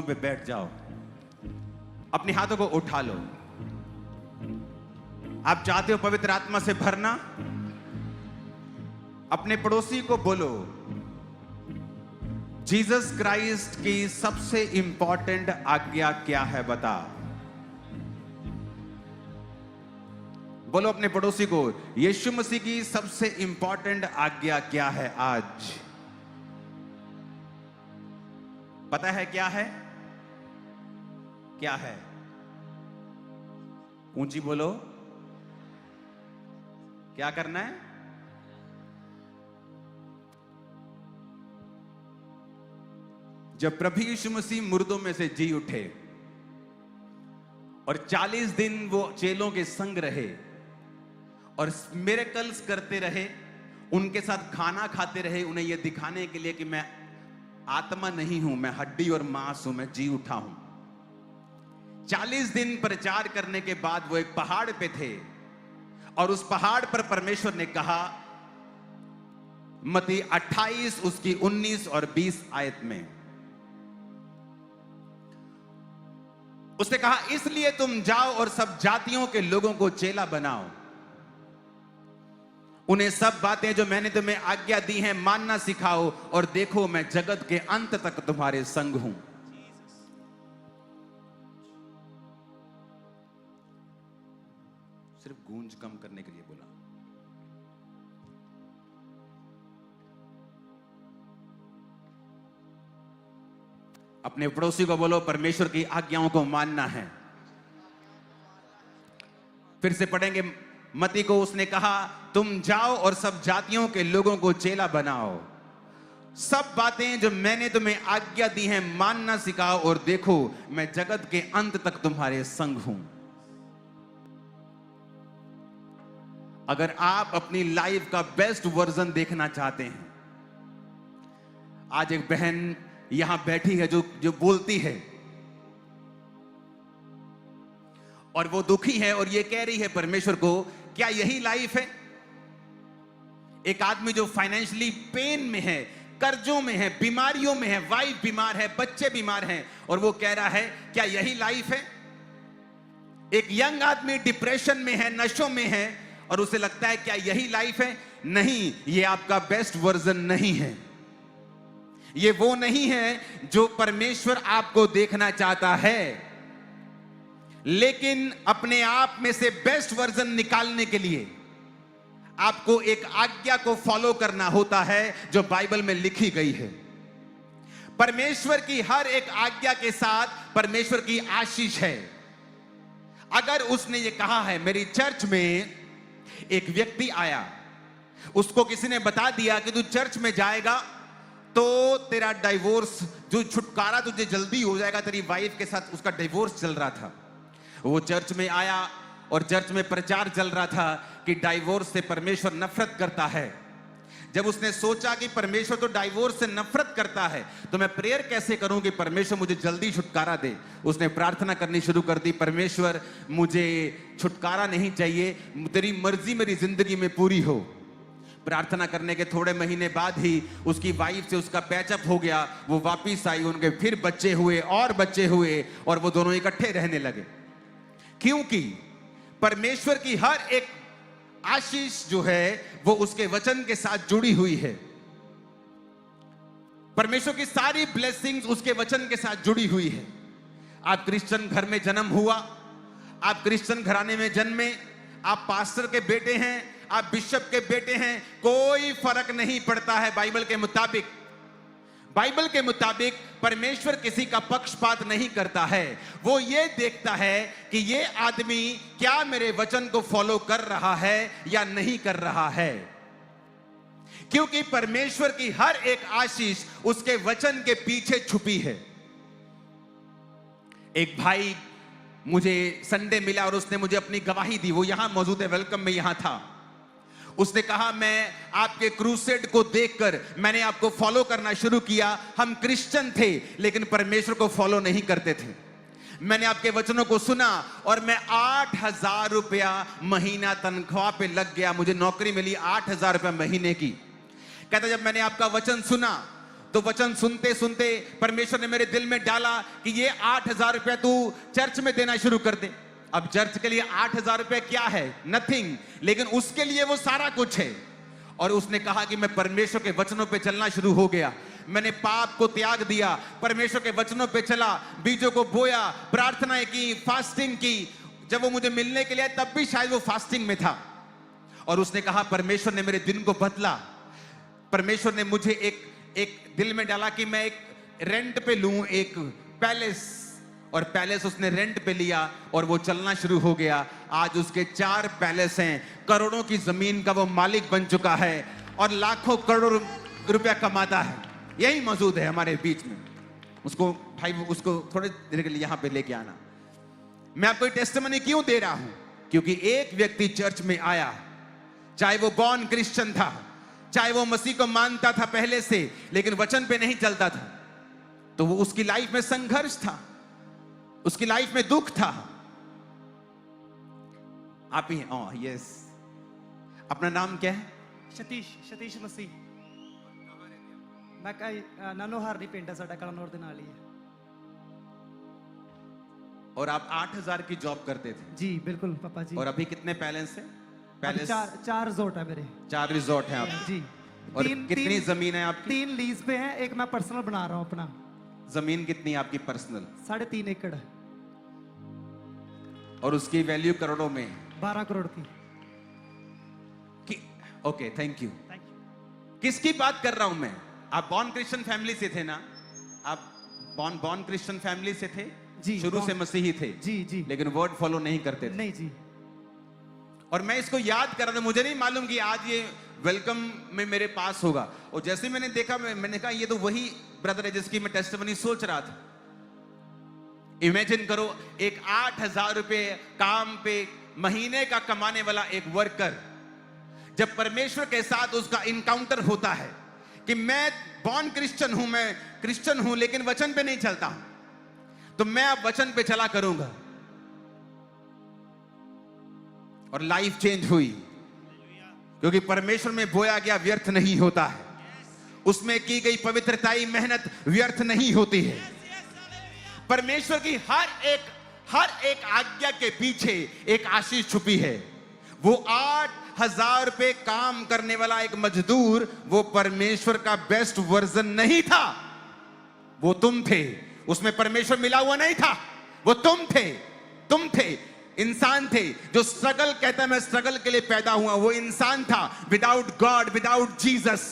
पे बैठ जाओ, अपने हाथों को उठा लो। आप चाहते हो पवित्र आत्मा से भरना? अपने पड़ोसी को बोलो, जीसस क्राइस्ट की सबसे इंपॉर्टेंट आज्ञा क्या है बता। बोलो अपने पड़ोसी को, यीशु मसीह की सबसे इंपॉर्टेंट आज्ञा क्या है आज? पता है क्या है? क्या है? ऊंची बोलो, क्या करना है? जब प्रभु यीशु मसीह मुर्दों में से जी उठे और 40 दिन वो चेलों के संग रहे और मिरेकल्स करते रहे, उनके साथ खाना खाते रहे, उन्हें यह दिखाने के लिए कि मैं आत्मा नहीं हूं, मैं हड्डी और मांस हूं, मैं जी उठा हूं। 40 दिन प्रचार करने के बाद वो एक पहाड़ पे थे और उस पहाड़ पर परमेश्वर ने कहा, मत्ती 28 उसकी 19 और 20 आयत में उसने कहा, इसलिए तुम जाओ और सब जातियों के लोगों को चेला बनाओ, उन्हें सब बातें जो मैंने तुम्हें आज्ञा दी हैं मानना सिखाओ, और देखो मैं जगत के अंत तक तुम्हारे संग हूं। सिर्फ गूंज कम करने के लिए बोला। अपने पड़ोसी को बोलो, परमेश्वर की आज्ञाओं को मानना है। फिर से पढ़ेंगे, मत्ती को उसने कहा, तुम जाओ और सब जातियों के लोगों को चेला बनाओ, सब बातें जो मैंने तुम्हें आज्ञा दी हैं मानना सिखाओ, और देखो मैं जगत के अंत तक तुम्हारे संग हूं। अगर आप अपनी लाइफ का बेस्ट वर्जन देखना चाहते हैं, आज एक बहन यहां बैठी है जो बोलती है और वो दुखी है और ये कह रही है परमेश्वर को, क्या यही लाइफ है? एक आदमी जो फाइनेंशियली पेन में है, कर्जों में है, बीमारियों में है, वाइफ बीमार है, बच्चे बीमार हैं, और वो कह रहा है क्या यही लाइफ है? एक यंग आदमी डिप्रेशन में है, नशों में है, और उसे लगता है क्या यही लाइफ है? नहीं, ये आपका बेस्ट वर्जन नहीं है। ये वो नहीं है जो परमेश्वर आपको देखना चाहता है। लेकिन अपने आप में से बेस्ट वर्जन निकालने के लिए आपको एक आज्ञा को फॉलो करना होता है जो बाइबल में लिखी गई है। परमेश्वर की हर एक आज्ञा के साथ परमेश्वर की आशीष है। अगर उसने ये कहा है, मेरी चर्च में एक व्यक्ति आया, उसको किसी ने बता दिया कि तू चर्च में जाएगा तो तेरा डाइवोर्स, जो छुटकारा तुझे जल्दी हो जाएगा, तेरी वाइफ के साथ उसका डिवोर्स चल रहा था। वो चर्च में आया और चर्च में प्रचार चल रहा था कि डाइवोर्स से परमेश्वर नफरत करता है। जब उसने सोचा कि परमेश्वर तो डाइवोर्स से नफरत करता है, तो मैं प्रेयर कैसे करूं कि परमेश्वर मुझे जल्दी छुटकारा दे। उसने प्रार्थना करनी शुरू कर दी, परमेश्वर मुझे छुटकारा नहीं चाहिए, तेरी मर्जी मेरी जिंदगी में पूरी हो। प्रार्थना करने के थोड़े महीने बाद ही उसकी वाइफ से उसका पैचअप हो गया, वो वापिस आई, उनके फिर बच्चे हुए और बच्चे हुए, और वो दोनों इकट्ठे रहने लगे। क्योंकि परमेश्वर की हर एक आशीष जो है वो उसके वचन के साथ जुड़ी हुई है। परमेश्वर की सारी ब्लेसिंग्स उसके वचन के साथ जुड़ी हुई है। आप क्रिश्चियन घर में जन्म हुआ, आप क्रिश्चियन घराने में जन्मे, आप पास्टर के बेटे हैं, आप बिशप के बेटे हैं, कोई फर्क नहीं पड़ता है। बाइबल के मुताबिक परमेश्वर किसी का पक्षपात नहीं करता है। वो ये देखता है कि ये आदमी क्या मेरे वचन को फॉलो कर रहा है या नहीं कर रहा है। क्योंकि परमेश्वर की हर एक आशीष उसके वचन के पीछे छुपी है। एक भाई मुझे संडे मिला और उसने मुझे अपनी गवाही दी। वो यहां मौजूद है, वेलकम में यहां था। उसने कहा, मैं आपके क्रूसेड को देखकर मैंने आपको फॉलो करना शुरू किया। हम क्रिश्चियन थे लेकिन परमेश्वर को फॉलो नहीं करते थे। मैंने आपके वचनों को सुना और मैं 8,000 रुपया महीना तनख्वाह पे लग गया। मुझे नौकरी मिली 8,000 रुपया महीने की। कहता जब मैंने आपका वचन सुना तो वचन सुनते सुनते परमेश्वर ने मेरे दिल में डाला कि ये 8,000 रुपए तू चर्च में देना शुरू कर दे। अब चर्च के लिए 8,000 रुपए क्या है, नथिंग, लेकिन उसके लिए वो सारा कुछ है। और उसने कहा कि मैं परमेश्वर के वचनों पे चलना शुरू हो गया। मैंने पाप को त्याग दिया, परमेश्वर के वचनों पे चला, बीजों को बोया, प्रार्थनाएं की, फास्टिंग की। जब वो मुझे मिलने के लिए आया तब भी शायद वो फास्टिंग में था। और उसने कहा परमेश्वर ने मेरे दिन को बदला। परमेश्वर ने मुझे एक दिल में डाला कि मैं एक रेंट पे लूं एक पैलेस, और पैलेस उसने रेंट पे लिया और वो चलना शुरू हो गया। आज उसके 4 पैलेस हैं, करोड़ों की जमीन का वो मालिक बन चुका है और लाखों करोड़ रुपया कमाता है। यही मौजूद है हमारे बीच में। उसको भाई उसको थोड़ी देर के लिए यहां पे लेके आना। मैं आपको टेस्टिमनी क्यों दे रहा हूं, क्योंकि एक व्यक्ति चर्च में आया, चाहे वो बॉर्न क्रिश्चियन था, चाहे वो मसीह को मानता था पहले से लेकिन वचन पे नहीं चलता था, तो वो उसकी लाइफ में संघर्ष था, उसकी लाइफ में दुख था। आप ही यस, अपना नाम क्या है? सतीश मसीह। मैं नानोहार नहीं पिंड है साडा कलनौर दे नाल ही है। और आप 8,000 की जॉब करते थे? जी बिल्कुल पापा जी। और अभी कितने पैलेस है? पैलेस 4 रिजॉर्ट है मेरे। 4 रिजॉर्ट है आप जी। और कितनी जमीन है आपकी? 3 लीज पे है, एक मैं पर्सनल बना रहा हूँ अपना। जमीन कितनी है आपकी पर्सनल? 3.5 एकड़ है। और उसकी वैल्यू करोड़ों में? 12 करोड़ की। Okay, thank you. किसकी बात कर रहा हूं मैं? आप बॉर्न क्रिश्चियन फैमिली से थे ना? आप बॉर्न क्रिश्चियन फैमिली से थे? जी, शुरू से मसीही थे? जी जी। लेकिन वर्ड फॉलो नहीं करते थे? नहीं जी। और मैं इसको याद कर रहा था, मुझे नहीं मालूम कि आज ये वेलकम में मेरे पास होगा। और जैसे मैंने देखा, मैंने कहा ये तो वही ब्रदर है जिसकी मैं टेस्टिमनी सोच रहा था। इमेजिन करो, एक 8,000 रुपए काम पे महीने का कमाने वाला एक वर्कर, जब परमेश्वर के साथ उसका इनकाउंटर होता है कि मैं बॉर्न क्रिश्चियन हूं, मैं क्रिश्चियन हूं लेकिन वचन पे नहीं चलता हूं, तो मैं अब वचन पे चला करूंगा। और लाइफ चेंज हुई, क्योंकि परमेश्वर में बोया गया व्यर्थ नहीं होता है, उसमें की गई पवित्रताई मेहनत व्यर्थ नहीं होती है। परमेश्वर की हर एक आज्ञा के पीछे एक आशीष छुपी है। वो 8,000 रुपए काम करने वाला एक मजदूर, वो परमेश्वर का बेस्ट वर्जन नहीं था, वो तुम थे। उसमें परमेश्वर मिला हुआ नहीं था, वो तुम थे, इंसान थे। जो स्ट्रगल कहता है मैं स्ट्रगल के लिए पैदा हुआ, वो इंसान था, विदाउट गॉड, विदाउट जीसस।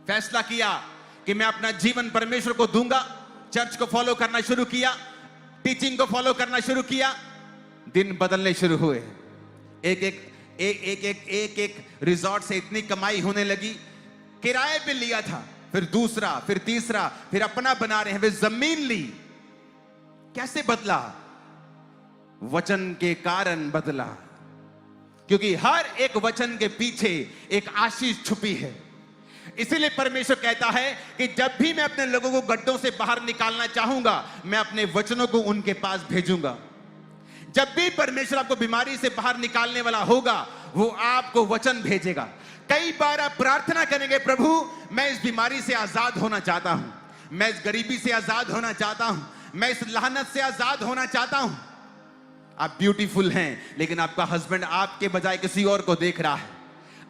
फैसला किया कि मैं अपना जीवन परमेश्वर को दूंगा, चर्च को फॉलो करना शुरू किया, टीचिंग को फॉलो करना शुरू किया। दिन बदलने शुरू हुए। एक रिजॉर्ट से इतनी कमाई होने लगी, किराए पे लिया था, फिर दूसरा, फिर तीसरा, फिर अपना बना रहे हैं, फिर जमीन ली। कैसे बदला? वचन के कारण बदला, क्योंकि हर एक वचन के पीछे एक आशीष छुपी है। इसीलिए परमेश्वर कहता है कि जब भी मैं अपने लोगों को गड्ढों से बाहर निकालना चाहूंगा, मैं अपने वचनों को उनके पास भेजूंगा। जब भी परमेश्वर आपको बीमारी से बाहर निकालने वाला होगा, वो आपको वचन भेजेगा। कई बार आप प्रार्थना करेंगे, प्रभु मैं इस बीमारी से आजाद होना चाहता हूं, मैं इस गरीबी से आजाद होना चाहता हूं, मैं इस लानत से आजाद होना चाहता हूं। आप ब्यूटीफुल हैं लेकिन आपका हस्बैंड आपके बजाय किसी और को देख रहा है।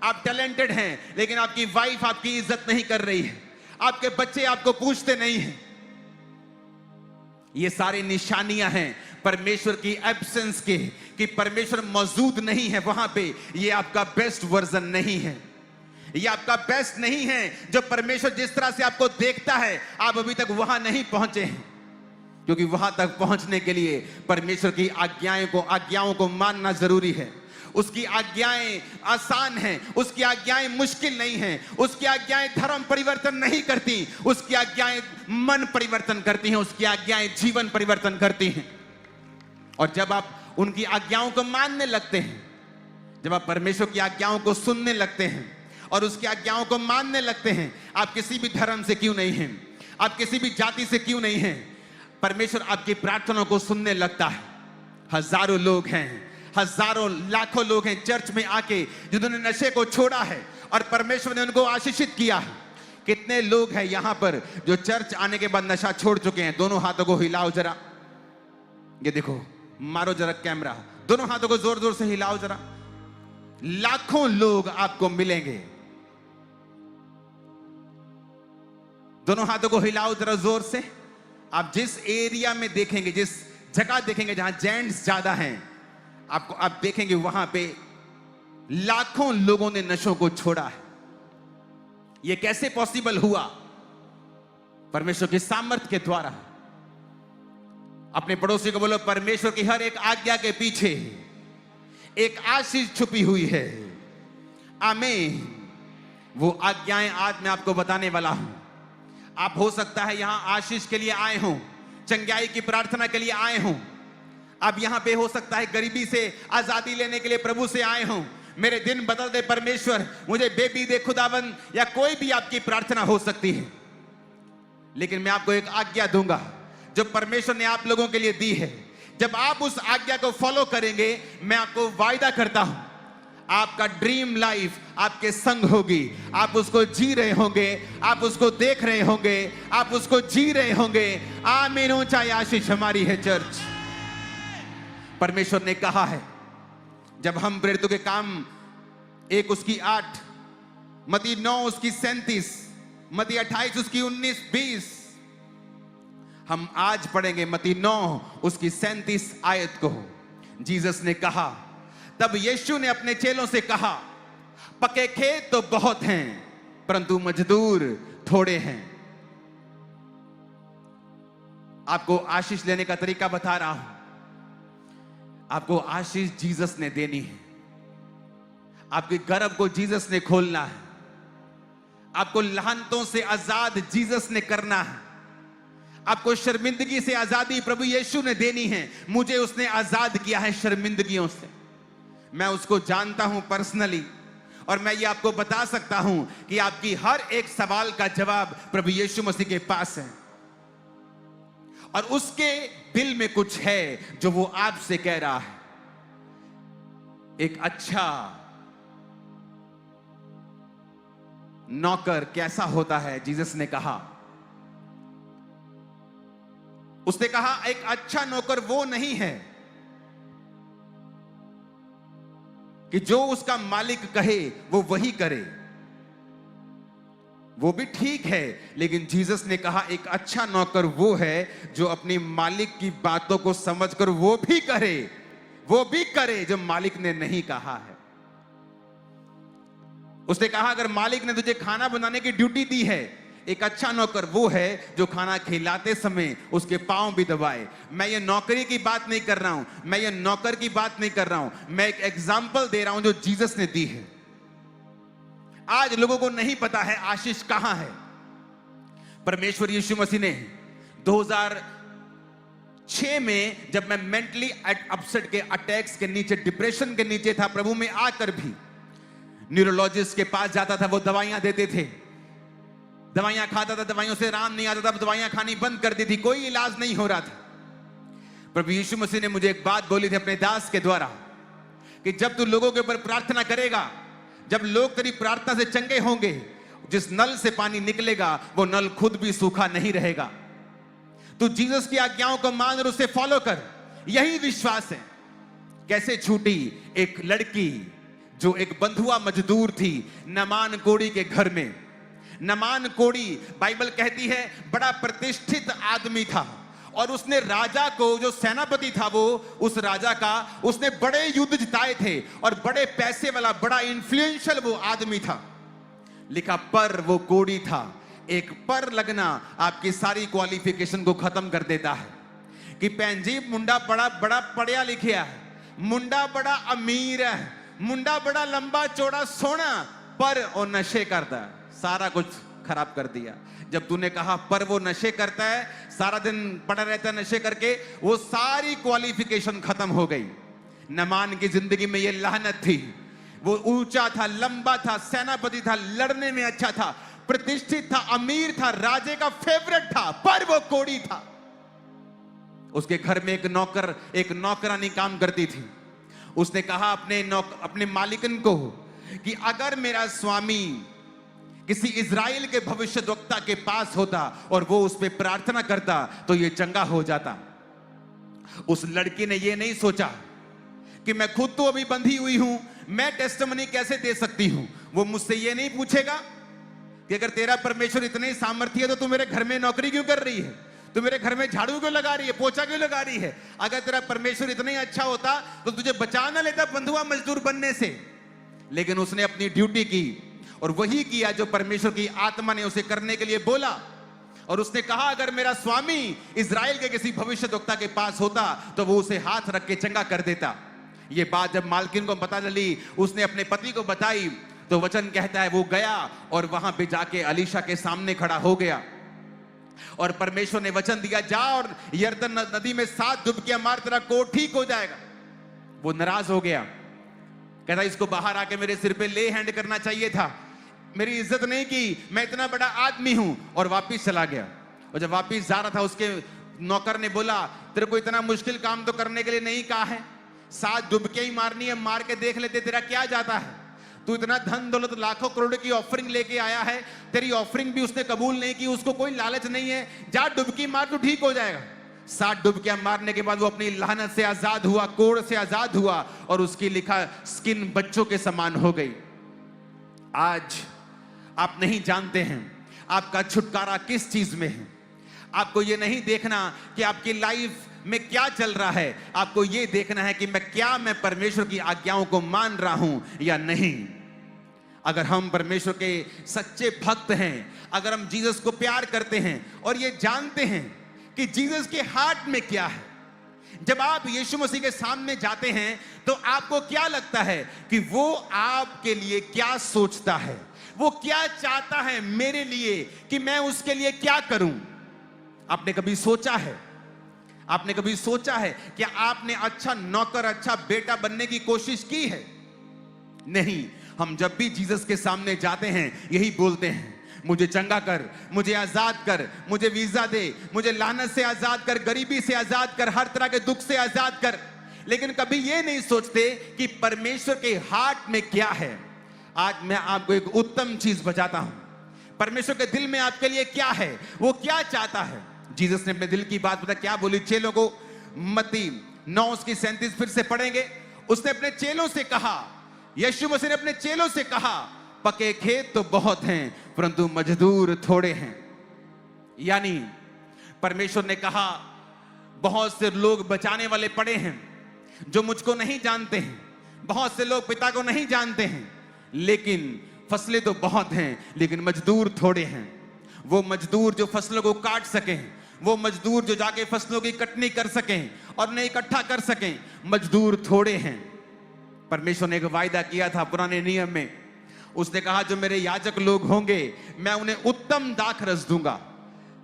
आप टैलेंटेड हैं लेकिन आपकी वाइफ आपकी इज्जत नहीं कर रही है, आपके बच्चे आपको पूछते नहीं हैं। ये सारी निशानियां हैं परमेश्वर की एब्सेंस के, कि परमेश्वर मौजूद नहीं है वहां पे। ये आपका बेस्ट वर्जन नहीं है, ये आपका बेस्ट नहीं है। जो परमेश्वर जिस तरह से आपको देखता है, आप अभी तक वहां नहीं पहुंचे हैं, क्योंकि वहां तक पहुंचने के लिए परमेश्वर की आज्ञाओं को मानना जरूरी है। उसकी आज्ञाएं आसान हैं, उसकी आज्ञाएं मुश्किल नहीं हैं, उसकी आज्ञाएं धर्म परिवर्तन नहीं करती, उसकी आज्ञाएं मन परिवर्तन करती हैं, उसकी आज्ञाएं जीवन परिवर्तन करती हैं। और जब आप उनकी आज्ञाओं को मानने लगते हैं, जब आप परमेश्वर की आज्ञाओं को सुनने लगते हैं और उसकी आज्ञाओं को मानने लगते हैं, आप किसी भी धर्म से क्यों नहीं हैं, आप किसी भी जाति से क्यों नहीं हैं, परमेश्वर आपकी प्रार्थनाओं को सुनने लगता है। हजारों लोग हैं, हजारों लाखों लोग हैं चर्च में आके जिन्होंने नशे को छोड़ा है और परमेश्वर ने उनको आशीषित किया है। कितने लोग हैं यहां पर जो चर्च आने के बाद नशा छोड़ चुके हैं? दोनों हाथों को हिलाओ जरा। ये देखो, मारो जरा कैमरा, दोनों हाथों को जोर जोर से हिलाओ जरा। लाखों लोग आपको मिलेंगे। दोनों हाथों को हिलाओ जरा जोर से। आप जिस एरिया में देखेंगे, जिस जगह देखेंगे जहां जेंट्स ज्यादा हैं, आपको आप देखेंगे वहां पे लाखों लोगों ने नशों को छोड़ा है। यह कैसे पॉसिबल हुआ? परमेश्वर की सामर्थ्य के द्वारा। अपने पड़ोसी को बोलो, परमेश्वर की हर एक आज्ञा के पीछे एक आशीष छुपी हुई है। आमीन। वो आज्ञाएं आज मैं आपको बताने वाला हूं। आप हो सकता है यहां आशीष के लिए आए हों, चंगाई की प्रार्थना के लिए आए हों। आप यहां पे हो सकता है गरीबी से आजादी लेने के लिए प्रभु से आए हों। मेरे दिन बदल दे परमेश्वर, मुझे बेबी दे खुदावन, या कोई भी आपकी प्रार्थना हो सकती है। लेकिन मैं आपको एक आज्ञा दूंगा जो परमेश्वर ने आप लोगों के लिए दी है। जब आप उस आज्ञा को फॉलो करेंगे, मैं आपको वायदा करता हूं, आपका ड्रीम लाइफ आपके संग होगी। आप उसको जी रहे होंगे, आप उसको देख रहे होंगे, आप उसको जी रहे होंगे। आमीन। ऊंचाई आशीष हमारी है चर्च। परमेश्वर ने कहा है, जब हम प्रेरितों के काम 1 उसकी 8, मत्ती 9 उसकी 37, मत्ती 28 उसकी 19, 20, हम आज पढ़ेंगे मत्ती 9 उसकी 37 आयत को। जीसस ने कहा, तब यीशु ने अपने चेलों से कहा, पके खेत तो बहुत हैं परंतु मजदूर थोड़े हैं। आपको आशीष लेने का तरीका बता रहा हूं। आपको आशीष जीसस ने देनी है। आपके गर्भ को जीसस ने खोलना है। आपको लाहनतों से आजाद जीसस ने करना है। आपको शर्मिंदगी से आजादी प्रभु यीशु ने देनी है। मुझे उसने आजाद किया है शर्मिंदगियों से। मैं उसको जानता हूं पर्सनली, और मैं ये आपको बता सकता हूं कि आपकी हर एक सवाल का जवाब प्रभु यीशु मसीह के पास है। और उसके दिल में कुछ है जो वो आपसे कह रहा है। एक अच्छा नौकर कैसा होता है? जीसस ने कहा, उसने कहा एक अच्छा नौकर वो नहीं है कि जो उसका मालिक कहे वो वही करे। वो भी ठीक है, लेकिन जीसस ने कहा एक अच्छा नौकर वो है जो अपनी मालिक की बातों को समझकर वो भी करे जो मालिक ने नहीं कहा है। उसने कहा अगर मालिक ने तुझे खाना बनाने की ड्यूटी दी है, एक अच्छा नौकर वो है जो खाना खिलाते समय उसके पांव भी दबाए। मैं ये नौकरी की बात नहीं कर रहा हूं, मैं ये नौकर की बात नहीं कर रहा हूं, मैं एक एग्जाम्पल दे रहा हूं जो जीसस ने दी है। आज लोगों को नहीं पता है आशीष कहां है। परमेश्वर यीशु मसीह ने 2006 में, जब मैं मेंटली अपसेट के अटैक्स के नीचे, डिप्रेशन के नीचे था, प्रभु में आकर भी न्यूरोलॉजिस्ट के पास जाता था, वो दवाइयां देते थे, दवाइयां खाता था, दवाइयों से आराम नहीं आता था, दवाइयां खानी बंद कर दी थी, कोई इलाज नहीं हो रहा था। प्रभु यीशु मसीह ने मुझे एक बात बोली थी अपने दास के द्वारा कि जब तू लोगों के ऊपर प्रार्थना करेगा, जब लोग तेरी प्रार्थना से चंगे होंगे, जिस नल से पानी निकलेगा वो नल खुद भी सूखा नहीं रहेगा। तू जीसस की आज्ञाओं को मान और उसे फॉलो कर, यही विश्वास है। कैसे छूटी एक लड़की जो एक बंधुआ मजदूर थी नमान कोड़ी के घर में। नमान कोड़ी बाइबल कहती है बड़ा प्रतिष्ठित आदमी था, और उसने राजा को, जो सेनापति था, वो उस राजा का उसने बड़े युद्ध जिताए थे, और बड़े पैसे वाला, बड़ा इन्फ्लुएंशियल वो आदमी था। लिखा पर वो कोड़ी था। एक पर लगना आपकी सारी क्वालिफिकेशन को खत्म कर देता है कि पैंजी मुंडा बड़ा पढ़िया लिखिया है, मुंडा बड़ा अमीर है, मुंडा बड़ा लंबा चौड़ा सोना, पर वो नशे करता है। सारा कुछ खराब कर दिया। जब तूने कहा पर वो नशे करता है, सारा दिन पड़ा रहता है नशे करके, वो सारी क्वालिफिकेशन खत्म हो गई। नमान की जिंदगी में ये लानत थी। वो ऊंचा था, लंबा था, सेनापति था, लड़ने में अच्छा था, प्रतिष्ठित था, अमीर था, राजे का फेवरेट था, पर वो कोड़ी था। उसके घर में एक नौकरानी काम करती थी। उसने कहा अपने मालिकन को कि अगर मेरा स्वामी किसी इजराइल के भविष्यद्वक्ता के पास होता और वो उस पर प्रार्थना करता तो ये चंगा हो जाता। उस लड़की ने ये नहीं सोचा कि मैं खुद तो अभी बंधी हुई हूं, मैं टेस्टिमनी कैसे दे सकती हूं। वो मुझसे ये नहीं पूछेगा कि अगर तेरा परमेश्वर इतने सामर्थ्य है तो तू मेरे घर में नौकरी क्यों कर रही है, तू मेरे घर में झाड़ू क्यों लगा रही है, पोछा क्यों लगा रही है। अगर तेरा परमेश्वर इतना ही अच्छा होता तो तुझे बचा ना लेता बंधुआ मजदूर बनने से। लेकिन उसने अपनी ड्यूटी की और वही किया जो परमेश्वर की आत्मा ने उसे करने के लिए बोला। और उसने कहा अगर मेरा स्वामी इजराइल के किसी भविष्यद्वक्ता के पास होता तो वो उसे हाथ रख के चंगा कर देता। ये बात जब मालकिन को पता चली, उसने अपने पति को बताई, तो वचन कहता है वो गया और वहां पे जाके अलीशा के सामने खड़ा हो गया। और परमेश्वर ने वचन दिया, जा और यरदन नदी में 7 डुबकियां मार, तेरा कोढ़ ठीक हो जाएगा। वो नाराज हो गया, कहता इसको बाहर आके मेरे सिर पे ले हैंड करना चाहिए था, मेरी इज्जत नहीं की, मैं इतना बड़ा आदमी हूं। और वापिस चला गया। और जब वापिस जा रहा था उसके नौकर ने बोला, तेरे को इतना मुश्किल काम तो करने के लिए नहीं कहा है, 7 डुबकियां ही मारनी है, मार के देख लेते तेरा क्या जाता है। तू इतना धन दौलत लाखों करोड़ की ऑफरिंग लेके आया है, तेरी ऑफरिंग भी उसने कबूल नहीं की, उसको कोई लालच नहीं है, जा डुबकी मार तू ठीक हो जाएगा। 7 डुबकियां मारने के बाद वो अपनी लानत से आजाद हुआ, कोढ़ से आजाद हुआ और उसकी लिखा स्किन बच्चों के समान हो गई। आज आप नहीं जानते हैं आपका छुटकारा किस चीज में है। आपको ये नहीं देखना कि आपकी लाइफ में क्या चल रहा है, आपको ये देखना है कि मैं परमेश्वर की आज्ञाओं को मान रहा हूं या नहीं। अगर हम परमेश्वर के सच्चे भक्त हैं, अगर हम जीसस को प्यार करते हैं और ये जानते हैं कि जीसस के हार्ट में क्या है, जब आप यीशु मसीह के सामने जाते हैं तो आपको क्या लगता है कि वो आपके लिए क्या सोचता है, वो क्या चाहता है मेरे लिए कि मैं उसके लिए क्या करूं। आपने कभी सोचा है, आपने कभी सोचा है कि आपने अच्छा नौकर, अच्छा बेटा बनने की कोशिश की है? नहीं। हम जब भी जीसस के सामने जाते हैं यही बोलते हैं, मुझे चंगा कर, मुझे आजाद कर, मुझे वीजा दे, मुझे लानत से आजाद कर, गरीबी से आजाद कर, हर तरह के दुख से आजाद कर। लेकिन कभी ये नहीं सोचते कि परमेश्वर के हार्ट में क्या है। आज मैं आपको एक उत्तम चीज बताता हूं, परमेश्वर के दिल में आपके लिए क्या है, वो क्या चाहता है। जीसस ने अपने दिल की बात बता, क्या बोली चेलों को, मत्ती 9:37 फिर से पढ़ेंगे। उसने अपने चेलों से कहा, यीशु मसीह ने अपने चेलों से कहा, पके खेत तो बहुत हैं परंतु मजदूर थोड़े हैं। यानी परमेश्वर ने कहा बहुत से लोग बचाने वाले पड़े हैं जो मुझको नहीं जानते हैं, बहुत से लोग पिता को नहीं जानते हैं, लेकिन फसलें तो बहुत हैं लेकिन मजदूर थोड़े हैं। वो मजदूर जो फसलों को काट सकें, वो मजदूर जो जाके फसलों की कटनी कर सकें और उन्हें इकट्ठा कर सकें, मजदूर थोड़े हैं। परमेश्वर ने एक वायदा किया था पुराने नियम में, उसने कहा जो मेरे याजक लोग होंगे मैं उन्हें उत्तम दाखरस दूंगा।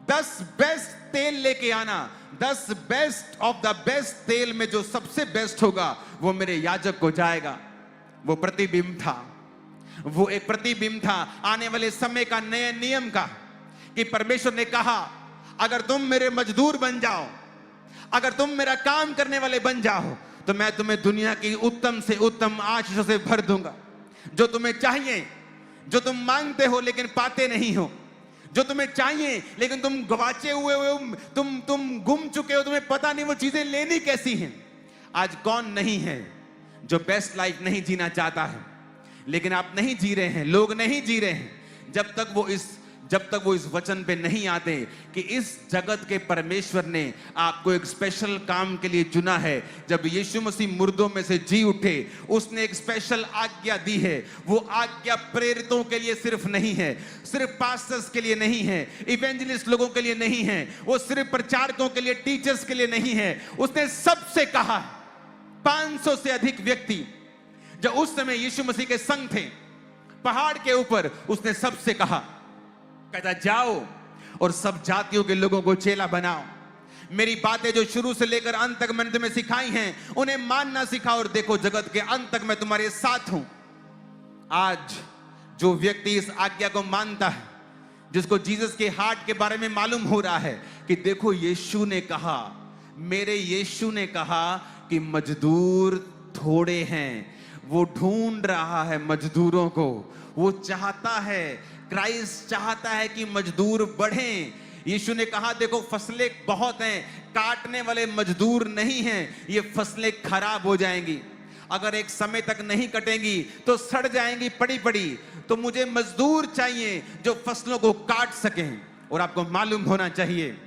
10 बेस्ट तेल लेके आना, 10 बेस्ट ऑफ द बेस्ट तेल में जो सबसे बेस्ट होगा वो मेरे याजक को जाएगा। वो प्रतिबिंब था, वो एक प्रतिबिंब था आने वाले समय का, नए नियम का, कि परमेश्वर ने कहा अगर तुम मेरे मजदूर बन जाओ, अगर तुम मेरा काम करने वाले बन जाओ तो मैं तुम्हें दुनिया की उत्तम से उत्तम आशीषों से भर दूंगा। जो तुम्हें चाहिए, जो तुम मांगते हो लेकिन पाते नहीं हो, जो तुम्हें चाहिए लेकिन तुम गवाचे हुए हो, तुम गुम चुके हो, तुम्हें पता नहीं वो चीजें लेनी कैसी हैं। आज कौन नहीं है जो बेस्ट लाइफ नहीं जीना चाहता है, लेकिन आप नहीं जी रहे हैं, लोग नहीं जी रहे हैं जब तक वो इस वचन पे नहीं आते कि इस जगत के परमेश्वर ने आपको एक स्पेशल काम के लिए चुना है। जब यीशु मसीह मुर्दों में से जी उठे, उसने एक स्पेशल आज्ञा दी है। वो आज्ञा प्रेरितों के लिए सिर्फ नहीं है, सिर्फ पास्टर्स के लिए नहीं है, इवेंजलिस्ट लोगों के लिए नहीं है, वो सिर्फ प्रचारकों के लिए, टीचर्स के लिए नहीं है। उसने सबसे कहा, 500 से अधिक व्यक्ति जो उस समय यीशु मसीह के संग थे पहाड़ के ऊपर, उसने सबसे कहा, कहता जाओ और सब जातियों के लोगों को चेला बनाओ। मेरी बातें जो शुरू से लेकर अंत तक मैंने तुम्हें सिखाई हैं उन्हें मानना सिखाओ, और देखो जगत के अंत तक मैं तुम्हारे साथ हूं। आज जो व्यक्ति इस आज्ञा को मानता है, जिसको जीसस के हार्ट के बारे में मालूम हो रहा है कि देखो यीशु ने कहा, मेरे यीशु ने कहा कि मजदूर थोड़े हैं, वो ढूंढ रहा है मजदूरों को, वो चाहता है क्राइस्ट चाहता है कि मजदूर बढ़ें। यीशु ने कहा देखो फसलें बहुत हैं, काटने वाले मजदूर नहीं हैं, ये फसलें खराब हो जाएंगी, अगर एक समय तक नहीं कटेंगी तो सड़ जाएंगी पड़ी पड़ी, तो मुझे मजदूर चाहिए जो फसलों को काट सकें। और आपको मालूम होना चाहिए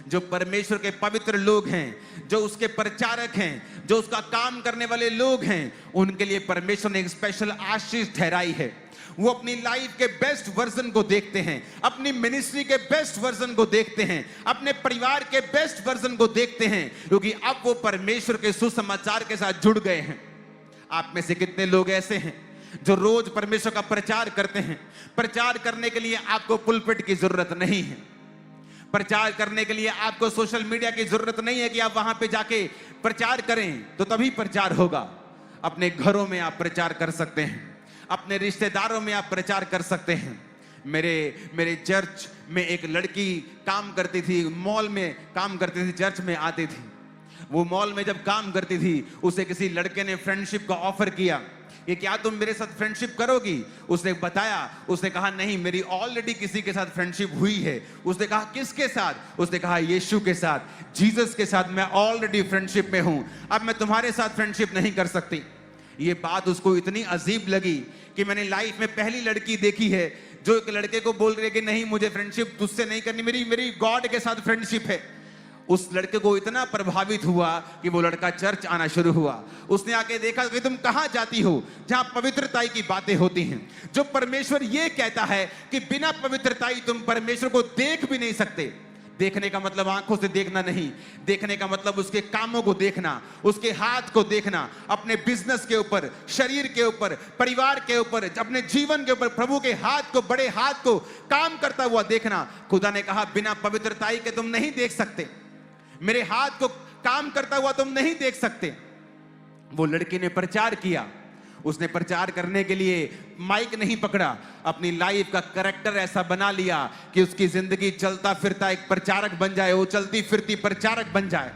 जो परमेश्वर के पवित्र लोग हैं, जो उसके प्रचारक हैं, जो उसका काम करने वाले लोग हैं, उनके लिए परमेश्वर ने एक स्पेशल आशीष ठहराई है। वो अपनी लाइफ के बेस्ट वर्जन को देखते हैं, अपनी मिनिस्ट्री के बेस्ट वर्जन को देखते हैं, अपने परिवार के बेस्ट वर्जन को देखते हैं, क्योंकि अब वो परमेश्वर के सुसमाचार के साथ जुड़ गए हैं। आप में से कितने लोग ऐसे हैं जो रोज परमेश्वर का प्रचार करते हैं? प्रचार करने के लिए आपको पुलपिट की जरूरत नहीं है, प्रचार करने के लिए आपको सोशल मीडिया की जरूरत नहीं है कि आप वहां पे जाके प्रचार करें तो तभी प्रचार होगा। अपने घरों में आप प्रचार कर सकते हैं, अपने रिश्तेदारों में आप प्रचार कर सकते हैं। मेरे चर्च में एक लड़की काम करती थी, मॉल में काम करती थी, चर्च में आती थी। वो मॉल में जब काम करती थी उसे किसी लड़के ने फ्रेंडशिप का ऑफर किया कि क्या तुम मेरे साथ फ्रेंडशिप करोगी? उसने बताया, उसने कहा नहीं, मेरी ऑलरेडी किसी के साथ फ्रेंडशिप हुई है। उसने कहा किसके साथ? उसने कहा यीशु के साथ, जीसस के साथ मैं ऑलरेडी फ्रेंडशिप में हूं, अब मैं तुम्हारे साथ फ्रेंडशिप नहीं कर सकती। ये बात उसको इतनी अजीब लगी कि मैंने लाइफ में पहली लड़की देखी है जो एक लड़के को बोल रही है कि नहीं मुझे फ्रेंडशिप तुझसे नहीं करनी, मेरी गॉड के साथ फ्रेंडशिप है। उस लड़के को इतना प्रभावित हुआ कि वो लड़का चर्च आना शुरू हुआ। उसने आके देखा कि तुम कहां जाती हो जहां पवित्रता की बातें होती हैं, जो परमेश्वर ये कहता है कि बिना पवित्रता तुम परमेश्वर को देख भी नहीं सकते। देखने का मतलब आंखों से देखना नहीं, देखने का मतलब उसके कामों को देखना, उसके हाथ को देखना, अपने बिजनेस के ऊपर, शरीर के ऊपर, परिवार के ऊपर, अपने जीवन के ऊपर प्रभु के हाथ को, बड़े हाथ को काम करता हुआ देखना। खुदा ने कहा बिना पवित्रता के तुम नहीं देख सकते, मेरे हाथ को काम करता हुआ तुम नहीं देख सकते। वो लड़की ने प्रचार किया, उसने प्रचार करने के लिए माइक नहीं पकड़ा, अपनी लाइफ का कैरेक्टर ऐसा बना लिया कि उसकी जिंदगी चलता फिरता एक प्रचारक बन जाए, वो चलती फिरती प्रचारक बन जाए।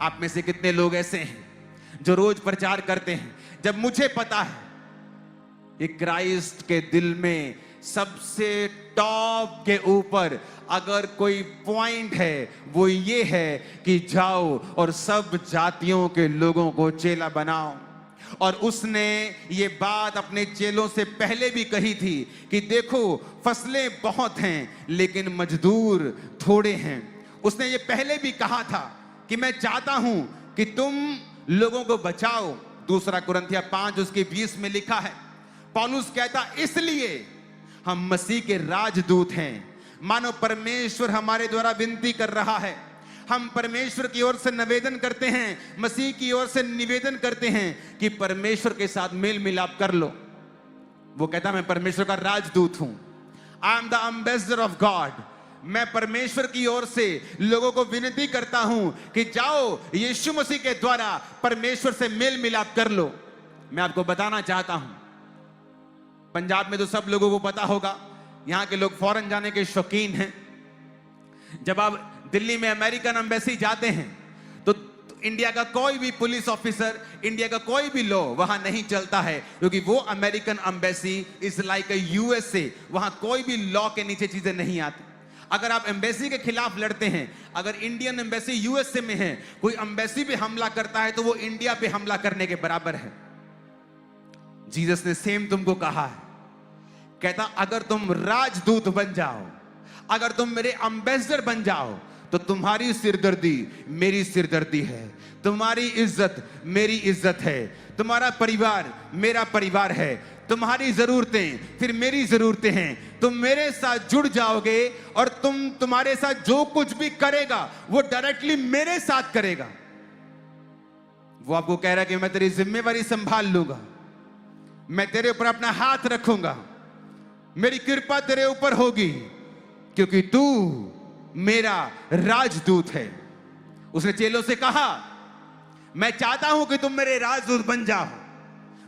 आप में से कितने लोग ऐसे हैं जो रोज प्रचार करते हैं? जब मुझे पता है कि क्राइस्ट के दिल में सबसे टॉप के ऊपर अगर कोई पॉइंट है वो ये है कि जाओ और सब जातियों के लोगों को चेला बनाओ। और उसने ये बात अपने चेलों से पहले भी कही थी कि देखो फसलें बहुत हैं लेकिन मजदूर थोड़े हैं। उसने ये पहले भी कहा था कि मैं चाहता हूं कि तुम लोगों को बचाओ। 2 कुरिन्थियों 5 उसके 20 में लिखा है, पौलुस कहता इसलिए हम मसीह के राजदूत हैं। मानो परमेश्वर हमारे द्वारा विनती कर रहा है, हम परमेश्वर की ओर से निवेदन करते हैं, मसीह की ओर से निवेदन करते हैं कि परमेश्वर के साथ मेल मिलाप कर लो। वो कहता मैं परमेश्वर का राजदूत हूं, I am the ambassador of God. मैं परमेश्वर की ओर से लोगों को विनती करता हूं कि जाओ यीशु मसीह के द्वारा परमेश्वर से मेल मिलाप कर लो। मैं आपको बताना चाहता हूं, पंजाब में तो सब लोगों को पता होगा, यहां के लोग फॉरेन जाने के शौकीन हैं। जब आप दिल्ली में अमेरिकन एम्बेसी जाते हैं तो इंडिया का कोई भी पुलिस ऑफिसर, इंडिया का कोई भी लॉ वहां नहीं चलता है, क्योंकि वो American embassy is like a USA. वहां कोई भी लॉ के नीचे चीजें नहीं आती। अगर आप एम्बेसी के खिलाफ लड़ते हैं, अगर इंडियन एम्बेसी यूएसए में है, कोई एम्बेसी पे हमला करता है तो वो इंडिया पे हमला करने के बराबर है। जीसस ने सेम तुमको कहा है, कहता अगर तुम राजदूत बन जाओ, अगर तुम मेरे एम्बेसडर बन जाओ तो तुम्हारी सिरदर्दी मेरी सिरदर्दी है, तुम्हारी इज्जत मेरी इज्जत है, तुम्हारा परिवार मेरा परिवार है, तुम्हारी जरूरतें फिर मेरी जरूरतें हैं। तुम मेरे साथ जुड़ जाओगे और तुम्हारे साथ जो कुछ भी करेगा वो डायरेक्टली मेरे साथ करेगा। वो आपको कह रहा है कि मैं तेरी जिम्मेवारी संभाल लूंगा, मैं तेरे ऊपर अपना हाथ रखूंगा, मेरी कृपा तेरे ऊपर होगी क्योंकि तू मेरा राजदूत है। उसने चेलों से कहा मैं चाहता हूं कि तुम मेरे राजदूत बन जाओ।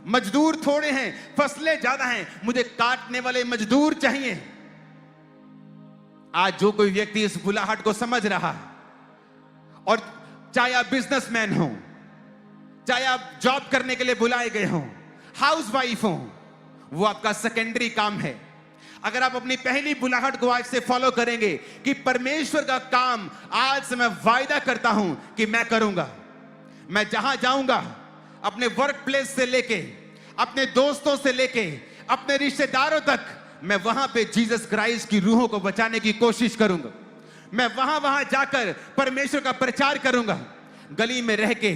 मजदूर थोड़े हैं, फसलें ज्यादा हैं, मुझे काटने वाले मजदूर चाहिए। आज जो कोई व्यक्ति इस बुलाहट को समझ रहा है, और चाहे आप बिजनेसमैन हो, चाहे आप जॉब करने के लिए बुलाए गए हो, हाउसवाइफ हो, वो आपका सेकेंडरी काम है। अगर आप अपनी पहली बुलाहट को आज से फॉलो करेंगे कि परमेश्वर का काम आज से मैं वायदा करता हूं कि मैं करूंगा, मैं जहां जाऊंगा, अपने वर्क प्लेस से लेके, अपने दोस्तों से लेके, अपने रिश्तेदारों तक, मैं वहां पे जीसस क्राइस्ट की रूहों को बचाने की कोशिश करूंगा। मैं वहां जाकर परमेश्वर का प्रचार करूंगा। गली में रह के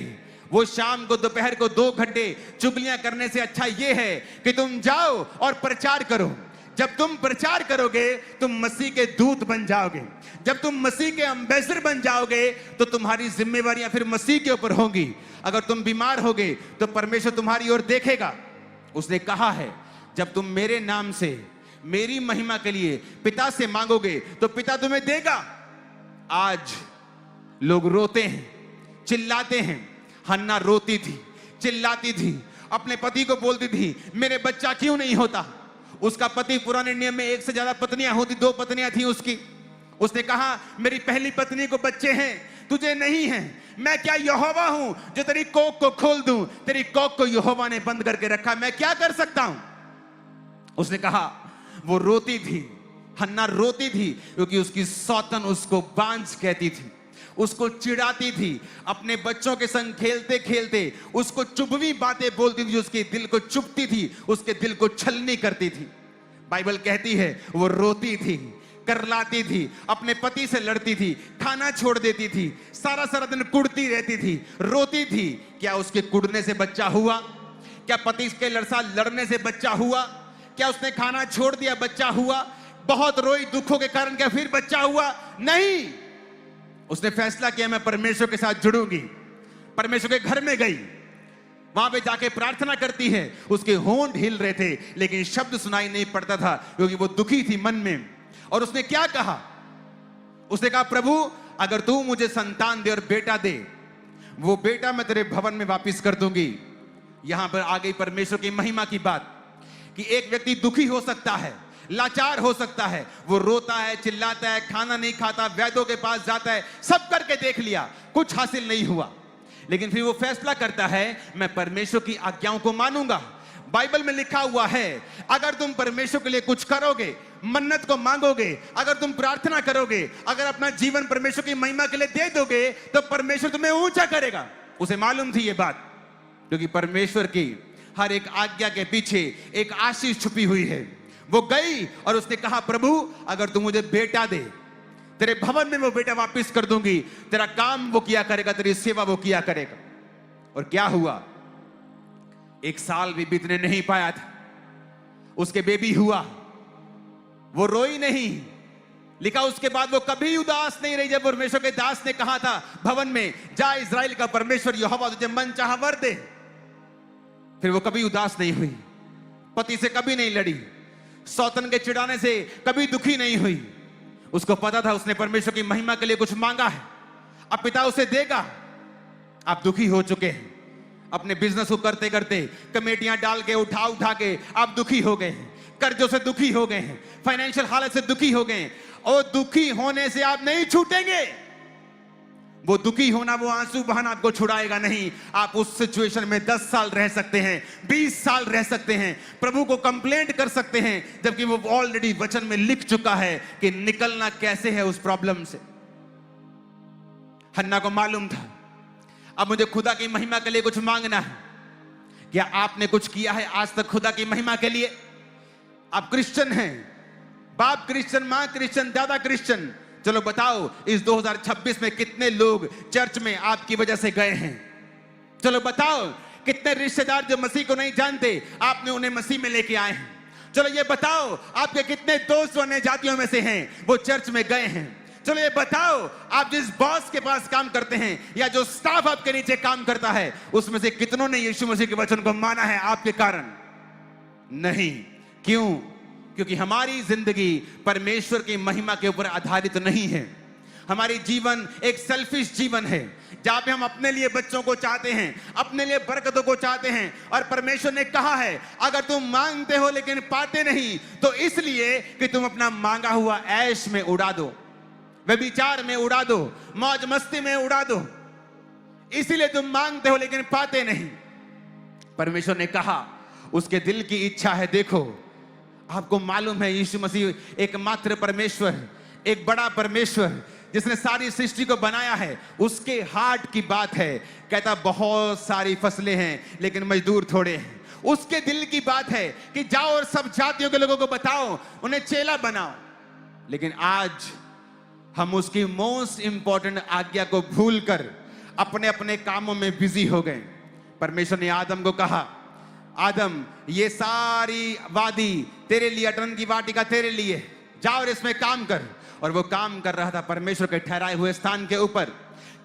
वो शाम को दोपहर को 2 घंटे चुगलियां करने से अच्छा ये है कि तुम जाओ और प्रचार करो। जब तुम प्रचार करोगे तुम मसीह के दूत बन जाओगे। जब तुम मसीह के एम्बेसडर बन जाओगे तो तुम्हारी जिम्मेवारियां फिर मसीह के ऊपर होंगी। अगर तुम बीमार होगे तो परमेश्वर तुम्हारी ओर देखेगा। उसने कहा है जब तुम मेरे नाम से मेरी महिमा के लिए पिता से मांगोगे तो पिता तुम्हें देगा। आज लोग रोते हैं, चिल्लाते हैं। हन्ना रोती थी, चिल्लाती थी, अपने पति को बोलती थी मेरे बच्चा क्यों नहीं होता। उसका पति पुराने नियम में 1 से ज्यादा पत्नियां होती, 2 पत्नियां थी उसकी। उसने कहा मेरी पहली पत्नी को बच्चे हैं, तुझे नहीं है। मैं क्या यहोवा हूं जो तेरी कोख को खोल दूं? तेरी कोख को यहोवा ने बंद करके रखा, मैं क्या कर सकता हूं? उसने कहा, वो रोती थी, हन्ना रोती थी क्योंकि उसकी सौतन उसको बांझ कहती थी, उसको चिढ़ाती थी। अपने बच्चों के संग खेलते खेलते उसको चुभवी बातें बोलती थी, उसके दिल को चुभती थी, उसके दिल को छलनी करती थी। बाइबल कहती है वो रोती थी, करलाती थी, अपने पति से लड़ती थी, खाना छोड़ देती थी, सारा दिन कुड़ती रहती थी, रोती थी। क्या उसके कुड़ने से बच्चा हुआ? क्या पति के साथ लड़ने से बच्चा हुआ? क्या उसने खाना छोड़ दिया, बच्चा हुआ? बहुत रोई दुखों के कारण, क्या फिर बच्चा हुआ? नहीं। उसने फैसला किया मैं परमेश्वर के साथ जुड़ूंगी। परमेश्वर के घर में गई, वहां पे जाके प्रार्थना करती है। उसके होंठ हिल रहे थे लेकिन शब्द सुनाई नहीं पड़ता था क्योंकि वो दुखी थी मन में। और उसने क्या कहा? उसने कहा प्रभु अगर तू मुझे संतान दे और बेटा दे, वो बेटा मैं तेरे भवन में वापस कर दूंगी। यहां पर आ गई परमेश्वर की महिमा की बात कि एक व्यक्ति दुखी हो सकता है, लाचार हो सकता है, वो रोता है, चिल्लाता है, खाना नहीं खाता, वैद्यों के पास जाता है, सब करके देख लिया, कुछ हासिल नहीं हुआ। लेकिन फिर वो फैसला करता है मैं परमेश्वर की आज्ञाओं को मानूंगा। बाइबल में लिखा हुआ है अगर तुम परमेश्वर के लिए कुछ करोगे, मन्नत को मांगोगे, अगर तुम प्रार्थना करोगे, अगर अपना जीवन परमेश्वर की महिमा के लिए दे दोगे तो परमेश्वर तुम्हें ऊंचा करेगा। उसे मालूम थी ये बात क्योंकि परमेश्वर की हर एक आज्ञा के पीछे एक आशीष छुपी हुई है। वो गई और उसने कहा प्रभु अगर तू मुझे बेटा दे, तेरे भवन में वो बेटा वापस कर दूंगी, तेरा काम वो किया करेगा, तेरी सेवा वो किया करेगा। और क्या हुआ? 1 साल भी बीतने नहीं पाया था, उसके बेबी हुआ। वो रोई नहीं, लिखा उसके बाद वो कभी उदास नहीं रही। जब परमेश्वर के दास ने कहा था भवन में जा इजराइल का परमेश्वर यहोवा तुझे मन चाहा वर दे, फिर वो कभी उदास नहीं हुई, पति से कभी नहीं लड़ी, सौतन के चिढ़ाने से कभी दुखी नहीं हुई। उसको पता था उसने परमेश्वर की महिमा के लिए कुछ मांगा है, अब पिता उसे देगा। आप दुखी हो चुके हैं, अपने बिजनेस को करते करते कमेटियां डाल के उठा के आप दुखी हो गए हैं, कर्जों से दुखी हो गए हैं, फाइनेंशियल हालत से दुखी हो गए हैं। और दुखी होने से आप नहीं छूटेंगे। वो दुखी होना, वो आंसू बहाना आपको छुड़ाएगा नहीं। आप उस सिचुएशन में 10 साल रह सकते हैं, 20 साल रह सकते हैं, प्रभु को कंप्लेंट कर सकते हैं, जबकि वो ऑलरेडी वचन में लिख चुका है कि निकलना कैसे है उस प्रॉब्लम से। हन्ना को मालूम था अब मुझे खुदा की महिमा के लिए कुछ मांगना है। क्या आपने कुछ किया है आज तक खुदा की महिमा के लिए? आप क्रिश्चियन हैं, बाप क्रिश्चियन, मां क्रिश्चियन, दादा क्रिश्चियन, चलो बताओ इस 2026 में कितने लोग चर्च में आपकी वजह से गए हैं? चलो बताओ कितने रिश्तेदार जो मसीह को नहीं जानते आपने उन्हें मसीह में लेके आए हैं? चलो ये बताओ आपके कितने दोस्त अन्य जातियों में से हैं वो चर्च में गए हैं? चलो ये बताओ आप जिस बॉस के पास काम करते हैं या जो स्टाफ आपके नीचे काम करता है उसमें से कितनों ने यीशु मसीह के वचन को माना है आपके कारण? नहीं। क्यों? क्योंकि हमारी जिंदगी परमेश्वर की महिमा के ऊपर आधारित नहीं है। हमारी जीवन एक सेल्फिश जीवन है जहां पे हम अपने लिए बच्चों को चाहते हैं, अपने लिए बरकतों को चाहते हैं। और परमेश्वर ने कहा है अगर तुम मांगते हो लेकिन पाते नहीं तो इसलिए कि तुम अपना मांगा हुआ ऐश में उड़ा दो, व्यभिचार में उड़ा दो, मौज मस्ती में उड़ा दो, इसीलिए तुम मांगते हो लेकिन पाते नहीं। परमेश्वर ने कहा उसके दिल की इच्छा है, देखो आपको मालूम है यीशु मसीह एकमात्र परमेश्वर, एक बड़ा परमेश्वर जिसने सारी सृष्टि को बनाया है, उसके हार्ट की बात है। कहता बहुत सारी फसलें हैं लेकिन मजदूर थोड़े हैं। उसके दिल की बात है कि जाओ और सब जातियों के लोगों को बताओ, उन्हें चेला बनाओ। लेकिन आज हम उसकी मोस्ट इंपॉर्टेंट आज्ञा को भूलकर अपने अपने कामों में बिजी हो गए। परमेश्वर ने आदम को कहा, आदम ये सारी वादी तेरे लिए, अटन की वाटिका तेरे लिए, जाओ और इसमें काम कर। और वो काम कर रहा था परमेश्वर के ठहराए हुए स्थान के ऊपर।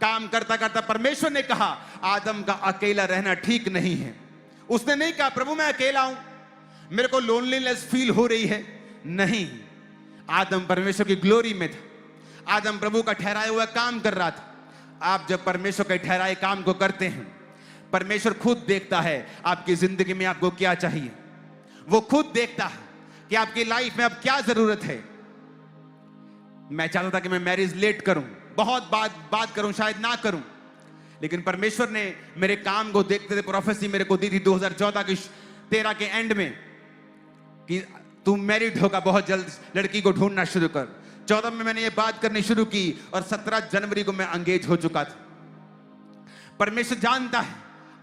काम करता करता परमेश्वर ने कहा, आदम का अकेला रहना ठीक नहीं है। उसने नहीं कहा प्रभु मैं अकेला हूं, मेरे को लोनलीनेस फील हो रही है। नहीं, आदम परमेश्वर की ग्लोरी में था। आदम प्रभु का ठहराया हुआ काम कर रहा था। आप जब परमेश्वर के ठहराए काम को करते हैं, परमेश्वर खुद देखता है आपकी जिंदगी में आपको क्या चाहिए। वो खुद देखता है कि आपकी लाइफ में अब क्या जरूरत है। मैं चाहता था कि मैं मैरिज लेट करूं, बहुत बात करूं, शायद ना करूं, लेकिन परमेश्वर ने मेरे काम को देखते थे प्रोफेसी मेरे को दी थी 2014 की 13 के एंड में कि तू मैरिड होगा, बहुत जल्द लड़की को ढूंढना शुरू कर। 14 में मैंने ये बात करनी शुरू की और 17 जनवरी को मैं एंगेज हो चुका था। परमेश्वर जानता है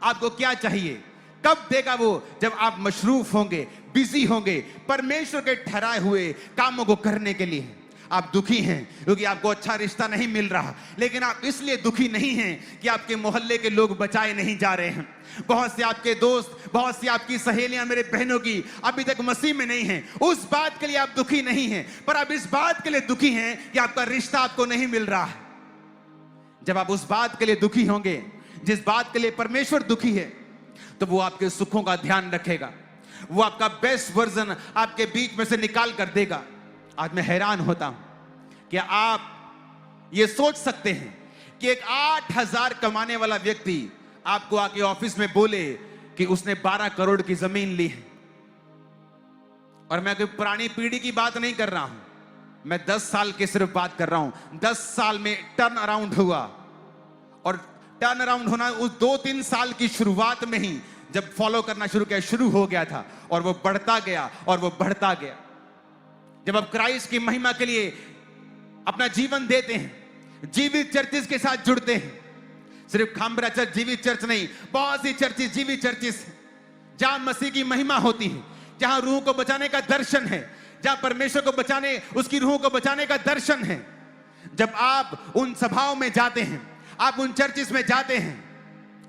आपको क्या चाहिए। कब देगा वो? जब आप मशरूफ होंगे, बिजी होंगे परमेश्वर के ठहराए हुए कामों को करने के लिए। आप दुखी हैं क्योंकि आपको अच्छा रिश्ता नहीं मिल रहा, लेकिन आप इसलिए दुखी नहीं हैं कि आपके मोहल्ले के लोग बचाए नहीं जा रहे हैं। बहुत से आपके दोस्त, बहुत सी आपकी सहेलियां, मेरे बहनों की अभी तक मसीह में नहीं हैं। उस बात के लिए आप दुखी नहीं हैं, पर आप इस बात के लिए दुखी हैं कि आपका रिश्ता आपको नहीं मिल रहा है। जब आप उस बात के लिए दुखी होंगे जिस बात के लिए परमेश्वर दुखी है, तो वो आपके सुखों का ध्यान रखेगा। वो आपका बेस्ट वर्जन आपके बीच में से निकाल कर देगा। आज मैं हैरान होता हूं कि आप ये सोच सकते हैं कि एक 8,000 कमाने वाला व्यक्ति आपको आके ऑफिस में बोले कि उसने 12 करोड़ की जमीन ली है। और मैं कोई पुरानी पीढ़ी की बात नहीं कर रहा हूं, मैं 10 साल की सिर्फ बात कर रहा हूं। 10 साल में टर्न अराउंड हुआ, और टर्न अराउंड होना उस 2-3 साल की शुरुआत में ही जब फॉलो करना शुरू हो गया था, और वो बढ़ता गया और वो बढ़ता गया। जब आप क्राइस्ट की महिमा के लिए अपना जीवन देते हैं, जीवित चर्चिस के साथ जुड़ते हैं, सिर्फ खामबरा चर्च जीवित चर्च नहीं, बहुत सी चर्चिस जीवित चर्चिस जहां मसीह की महिमा होती है, जहां रूह को बचाने का दर्शन है, जहां परमेश्वर को बचाने, उसकी रूह को बचाने का दर्शन है। जब आप उन सभाओं में जाते हैं, आप उन चर्चिस में जाते हैं,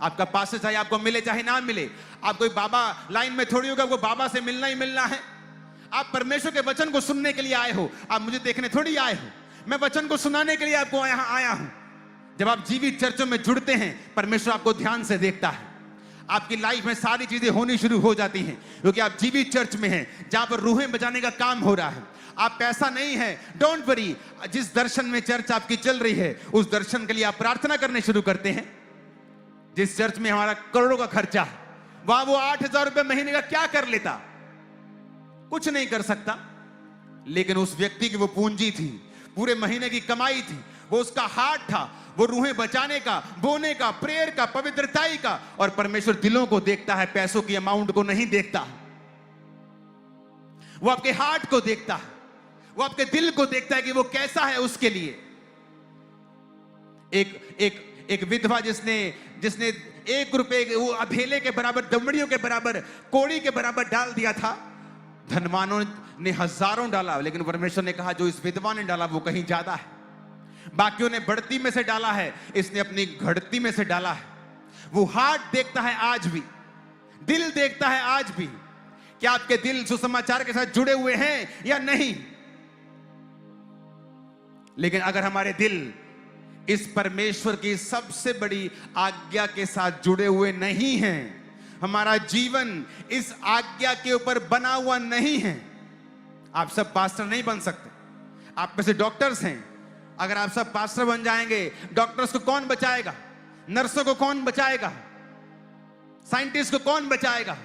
आपका पास्टर चाहे आपको मिले चाहे ना मिले, आप कोई बाबा लाइन में थोड़ी होगा, वो बाबा से मिलना ही मिलना है। आप परमेश्वर के वचन को सुनने के लिए आए हो, आप मुझे देखने थोड़ी आए हो। मैं वचन को सुनाने के लिए आपको यहां आया हूं। जब आप जीवित चर्चों में जुड़ते हैं, परमेश्वर आपको ध्यान से देखता है। आपकी लाइफ में सारी चीजें होनी शुरू हो जाती हैं, क्योंकि आप जीवित चर्च में हैं, जहां पर रूहें बचाने का काम हो रहा है। आप पैसा नहीं है, डोंट वरी। जिस दर्शन में चर्च आपकी चल रही है, उस दर्शन के लिए आप प्रार्थना करने शुरू करते हैं। जिस चर्च में हमारा करोड़ों का खर्चा है, वहां वो 8,000 रुपए महीने का क्या कर लेता? कुछ नहीं कर सकता। लेकिन उस व्यक्ति की वो पूंजी थी, पूरे महीने की कमाई थी, वो उसका हार्ट था, वो रूहें बचाने का, बोने का, प्रेयर का, पवित्रताई का। और परमेश्वर दिलों को देखता है, पैसों की अमाउंट को नहीं देखता। वो आपके हार्ट को देखता है, वो आपके दिल को देखता है कि वो कैसा है उसके लिए। एक विधवा जिसने 1 रुपए वो अधेले के बराबर, दमड़ियों के बराबर, कोड़ी के बराबर डाल दिया था। धनवानों ने हजारों डाला, लेकिन परमेश्वर ने कहा जो इस विधवा ने डाला वो कहीं ज्यादा है। बाकियों ने बढ़ती में से डाला है, इसने अपनी घटती में से डाला है। वो हार्ट देखता है आज भी, दिल देखता है आज भी, कि आपके दिल सुसमाचार के साथ जुड़े हुए हैं या नहीं। लेकिन अगर हमारे दिल इस परमेश्वर की सबसे बड़ी आज्ञा के साथ जुड़े हुए नहीं हैं, हमारा जीवन इस आज्ञा के ऊपर बना हुआ नहीं है, आप सब पास्टर नहीं बन सकते। आप में से डॉक्टर्स हैं, अगर आप सब पास्टर बन जाएंगे, डॉक्टर्स को कौन बचाएगा? नर्सों को कौन बचाएगा? साइंटिस्ट को कौन बचाएगा?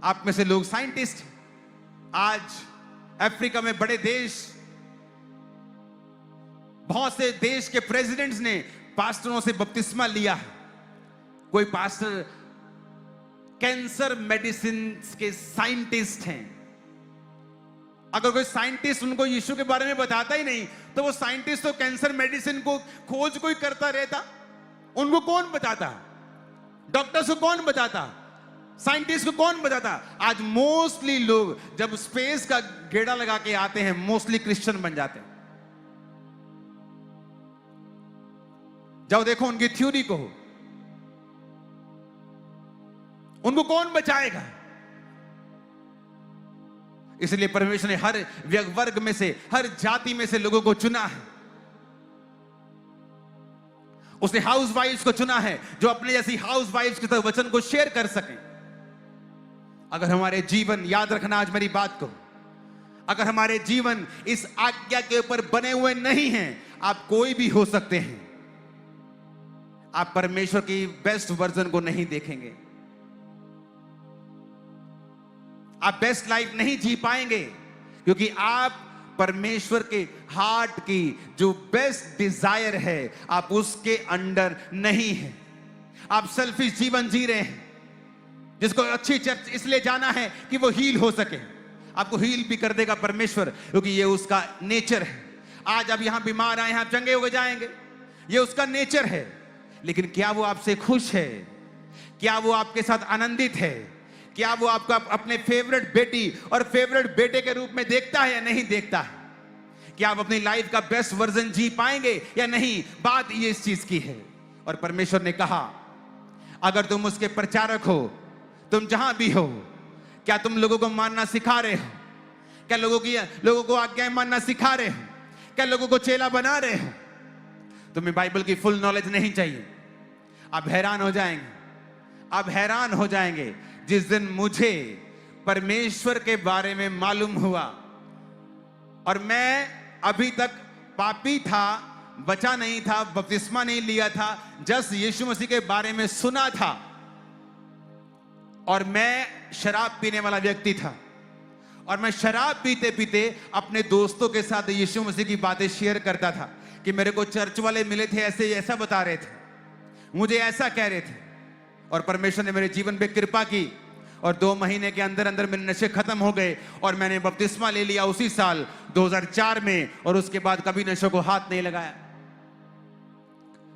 आप में से लोग साइंटिस्ट। आज अफ्रीका में बड़े देश, बहुत से देश के प्रेसिडेंट्स ने पास्टरों से बपतिस्मा लिया है। कोई पास्टर कैंसर मेडिसिन के साइंटिस्ट हैं, अगर कोई साइंटिस्ट उनको यीशु के बारे में बताता ही नहीं, तो वो साइंटिस्ट तो कैंसर मेडिसिन को खोज कोई करता रहता, उनको कौन बताता? डॉक्टर्स को कौन बताता? साइंटिस्ट को कौन बताता? आज मोस्टली लोग जब स्पेस का गेड़ा लगा के आते हैं, मोस्टली क्रिश्चियन बन जाते हैं। जाओ देखो उनकी थ्योरी को, उनको कौन बचाएगा? इसलिए परमेश्वर ने हर वर्ग में से, हर जाति में से लोगों को चुना है। उसने हाउस वाइफ्स को चुना है जो अपने जैसी हाउस वाइफ्स के साथ वचन को शेयर कर सकें। अगर हमारे जीवन, याद रखना आज मेरी बात को, अगर हमारे जीवन इस आज्ञा के ऊपर बने हुए नहीं हैं, आप कोई भी हो सकते हैं, आप परमेश्वर की बेस्ट वर्जन को नहीं देखेंगे, आप बेस्ट लाइफ नहीं जी पाएंगे, क्योंकि आप परमेश्वर के हार्ट की जो बेस्ट डिजायर है, आप उसके अंडर नहीं हैं। आप सेल्फिश जीवन जी रहे हैं, जिसको अच्छी चर्च इसलिए जाना है कि वो हील हो सके। आपको हील भी कर देगा परमेश्वर, क्योंकि ये उसका नेचर है। आज आप यहां बीमार आए हैं, आप चंगे हो जाएंगे, ये उसका नेचर है। लेकिन क्या वो आपसे खुश है? क्या वो आपके साथ आनंदित है? क्या वो आपको अपने फेवरेट बेटी और फेवरेट बेटे के रूप में देखता है या नहीं देखता है? क्या आप अपनी लाइफ का बेस्ट वर्जन जी पाएंगे या नहीं? बात ये इस चीज की है। और परमेश्वर ने कहा, अगर तुम उसके प्रचारक हो, तुम जहां भी हो, क्या तुम लोगों को मानना सिखा रहे हो? क्या लोगों को आज्ञाएं मानना सिखा रहे हो? क्या लोगों को चेला बना रहे हो? तुम्हें बाइबल की फुल नॉलेज नहीं चाहिए। आप हैरान हो जाएंगे, आप हैरान हो जाएंगे जिस दिन मुझे परमेश्वर के बारे में मालूम हुआ, और मैं अभी तक पापी था, बचा नहीं था, बपतिस्मा नहीं लिया था, जस्ट यीशु मसीह के बारे में सुना था, और मैं शराब पीने वाला व्यक्ति था, और मैं शराब पीते पीते अपने दोस्तों के साथ यीशु मसीह की बातें शेयर करता था कि मेरे को चर्च वाले मिले थे, ऐसे ऐसा बता रहे थे, मुझे ऐसा कह रहे थे। और परमेश्वर ने मेरे जीवन पे कृपा की, और 2 महीने के अंदर अंदर मेरे नशे खत्म हो गए, और मैंने बपतिस्मा ले लिया उसी साल 2004 में, और उसके बाद कभी नशों को हाथ नहीं लगाया।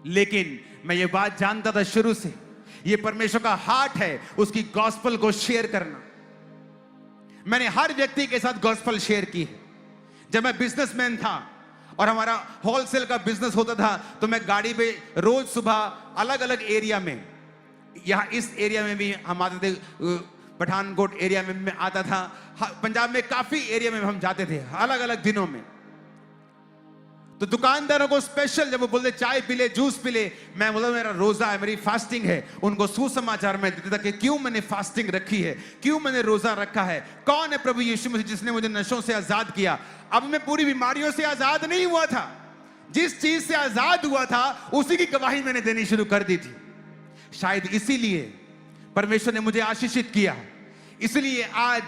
लेकिन मैं ये बात जानता था शुरू से, ये परमेश्वर का हार्ट है, उसकी गॉस्पल को शेयर करना। मैंने हर व्यक्ति के साथ गॉस्पल शेयर की है। जब मैं बिजनेसमैन था और हमारा होलसेल का बिजनेस होता था, तो मैं गाड़ी पे रोज सुबह अलग अलग एरिया में, यहाँ इस एरिया में भी हम आते थे, पठानकोट एरिया में मैं आता था, पंजाब में काफी एरिया में हम जाते थे अलग अलग दिनों में। तो दुकानदारों को स्पेशल जब वो बोलते चाय पी ले, जूस पी ले, मैं बोला मेरा रोजा है, मेरी फास्टिंग है, उनको सुसमाचार में देता था कि क्यों मैंने फास्टिंग रखी है, क्यों मैंने रोजा रखा है, कौन है प्रभु यीशु मसीह जिसने मुझे नशों से आजाद किया। अब मैं पूरी बीमारियों से आजाद नहीं हुआ था, जिस चीज से आजाद हुआ था उसी की गवाही मैंने देनी शुरू कर दी थी। शायद इसीलिए परमेश्वर ने मुझे आशीषित किया, इसलिए आज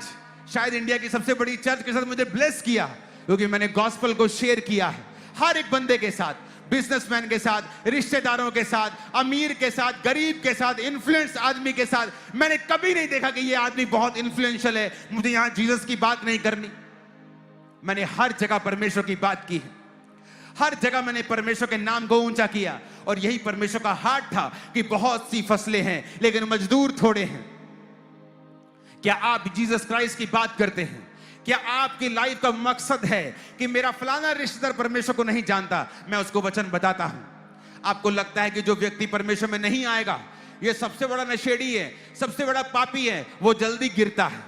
शायद इंडिया की सबसे बड़ी चर्च के साथ मुझे ब्लेस किया, क्योंकि मैंने गॉस्पल को शेयर किया है हर एक बंदे के साथ, बिजनेसमैन के साथ, रिश्तेदारों के साथ, अमीर के साथ, गरीब के साथ, इन्फ्लुएंस आदमी के साथ। मैंने कभी नहीं देखा कि ये आदमी बहुत इन्फ्लुएंशियल है, मुझे यहां जीसस की बात नहीं करनी। मैंने हर जगह परमेश्वर की बात की है, हर जगह मैंने परमेश्वर के नाम को ऊंचा किया, और यही परमेश्वर का हार्ट था कि बहुत सी फसलें हैं लेकिन मजदूर थोड़े हैं। क्या आप जीसस क्राइस्ट की बात करते हैं? क्या आपकी लाइफ का मकसद है कि मेरा फलाना रिश्तेदार परमेश्वर को नहीं जानता, मैं उसको वचन बताता हूं? आपको लगता है कि जो व्यक्ति परमेश्वर में नहीं आएगा ये सबसे बड़ा नशेड़ी है, सबसे बड़ा पापी है, वो जल्दी गिरता है,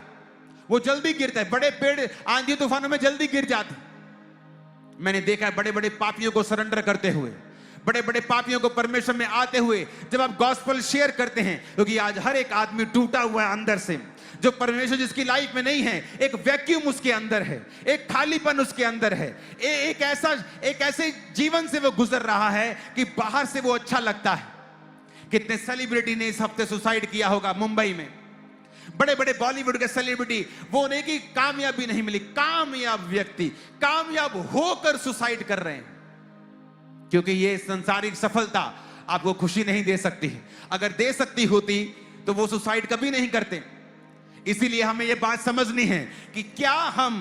वो जल्दी गिरता है, बड़े पेड़ आंधी तूफानों में जल्दी गिर जाते। मैंने देखा है बड़े बड़े पापियों को सरेंडर करते हुए, बड़े बड़े पापियों को परमेश्वर में आते हुए, जब आप गॉस्पल शेयर करते हैं, क्योंकि आज हर एक आदमी टूटा हुआ है अंदर से। जो परमेश्वर जिसकी लाइफ में नहीं है, एक वैक्यूम उसके अंदर है, एक खालीपन उसके अंदर है, एक ऐसे जीवन से वो गुजर रहा है कि बाहर से वो अच्छा लगता है। कितने सेलिब्रिटी ने इस हफ्ते सुसाइड किया होगा मुंबई में, बड़े बड़े बॉलीवुड के सेलिब्रिटी, वो नहीं कि कामयाबी नहीं मिली, कामयाब व्यक्ति कामयाब होकर सुसाइड कर रहे हैं, क्योंकि ये संसारिक सफलता आपको खुशी नहीं दे सकती। अगर दे सकती होती तो वो सुसाइड कभी नहीं करते। इसीलिए हमें यह बात समझनी है कि क्या हम